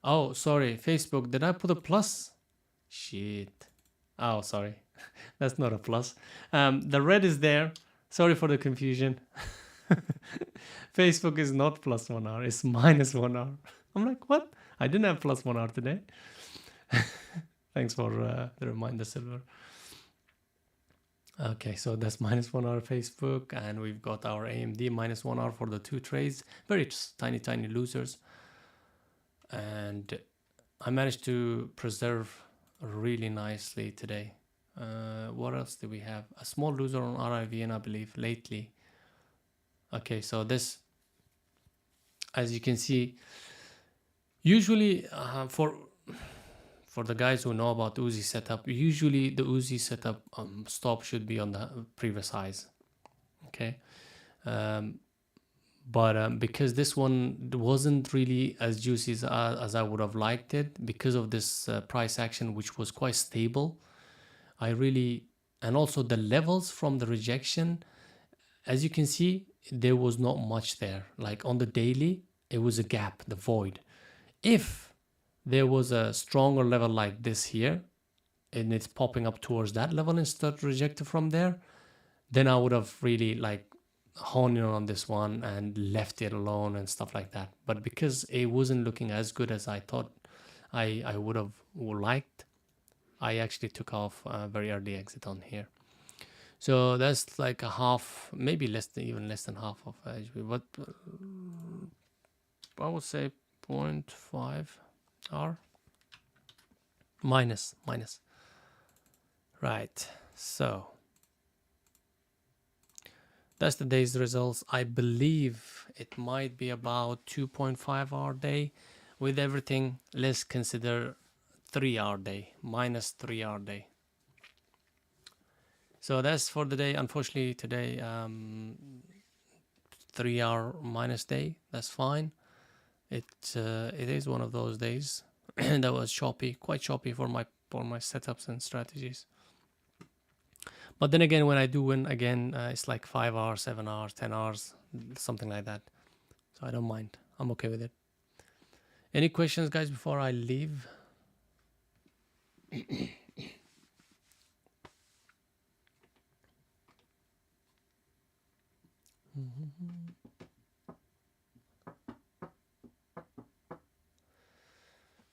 Oh, sorry, Facebook. Did I put a plus? Shit. Oh, sorry. That's not a plus. The red is there. Sorry for the confusion. Facebook is not plus 1 hour. It's minus 1 hour. I'm like, what? I didn't have plus 1 hour today. Thanks for the reminder, Silver. Okay, so that's minus 1 hour Facebook, and we've got our AMD minus 1 hour for the 2 trades. Very tiny losers. And I managed to preserve really nicely today. What else do we have? A small loser on RIVN, I believe, lately. Okay, so this, as you can see, usually for the guys who know about Uzi setup, usually the Uzi setup stop should be on the previous highs. Okay, but because this one wasn't really as juicy as I would have liked it, because of this price action, which was quite stable, and also the levels from the rejection, as you can see, there was not much there. Like on the daily, it was a gap, the void. If there was a stronger level like this here, and it's popping up towards that level instead of rejected from there, then I would have really like honed in on this one and left it alone and stuff like that. But because it wasn't looking as good as I thought I would have liked, I actually took off a very early exit on here. So that's like a half, maybe even less than half of HB, but I would say 0.5 R minus. Right, so that's the day's results. I believe it might be about 2.5 hour day. With everything, let's consider 3 hour day, minus 3 hour day. So that's for the day. Unfortunately, today, 3 hour minus day. That's fine. It is one of those days that was choppy, quite choppy for my setups and strategies. But then again, when I do win again, it's like 5 hours, 7 hours, 10 hours, something like that. So I don't mind. I'm okay with it. Any questions, guys, before I leave?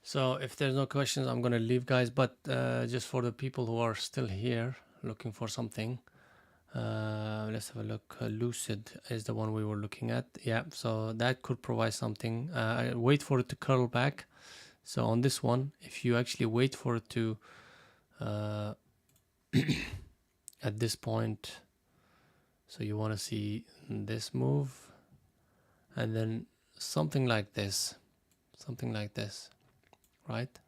So if there's no questions, I'm gonna leave, guys. But just for the people who are still here looking for something, let's have a look. Lucid is the one we were looking at. Yeah, so that could provide something. Wait for it to curl back. So on this one, if you actually wait for it to at this point, so you want to see this move, and then something like this, right?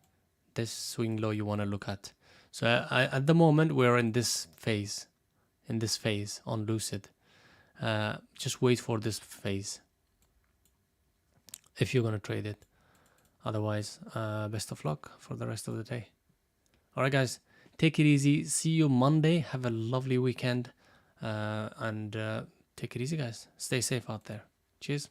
This swing low you want to look at. So at the moment we're in this phase on Lucid. Just wait for this phase if you're going to trade it. Otherwise, best of luck for the rest of the day. All right, guys, take it easy. See you Monday. Have a lovely weekend, and take it easy, guys. Stay safe out there. Cheers.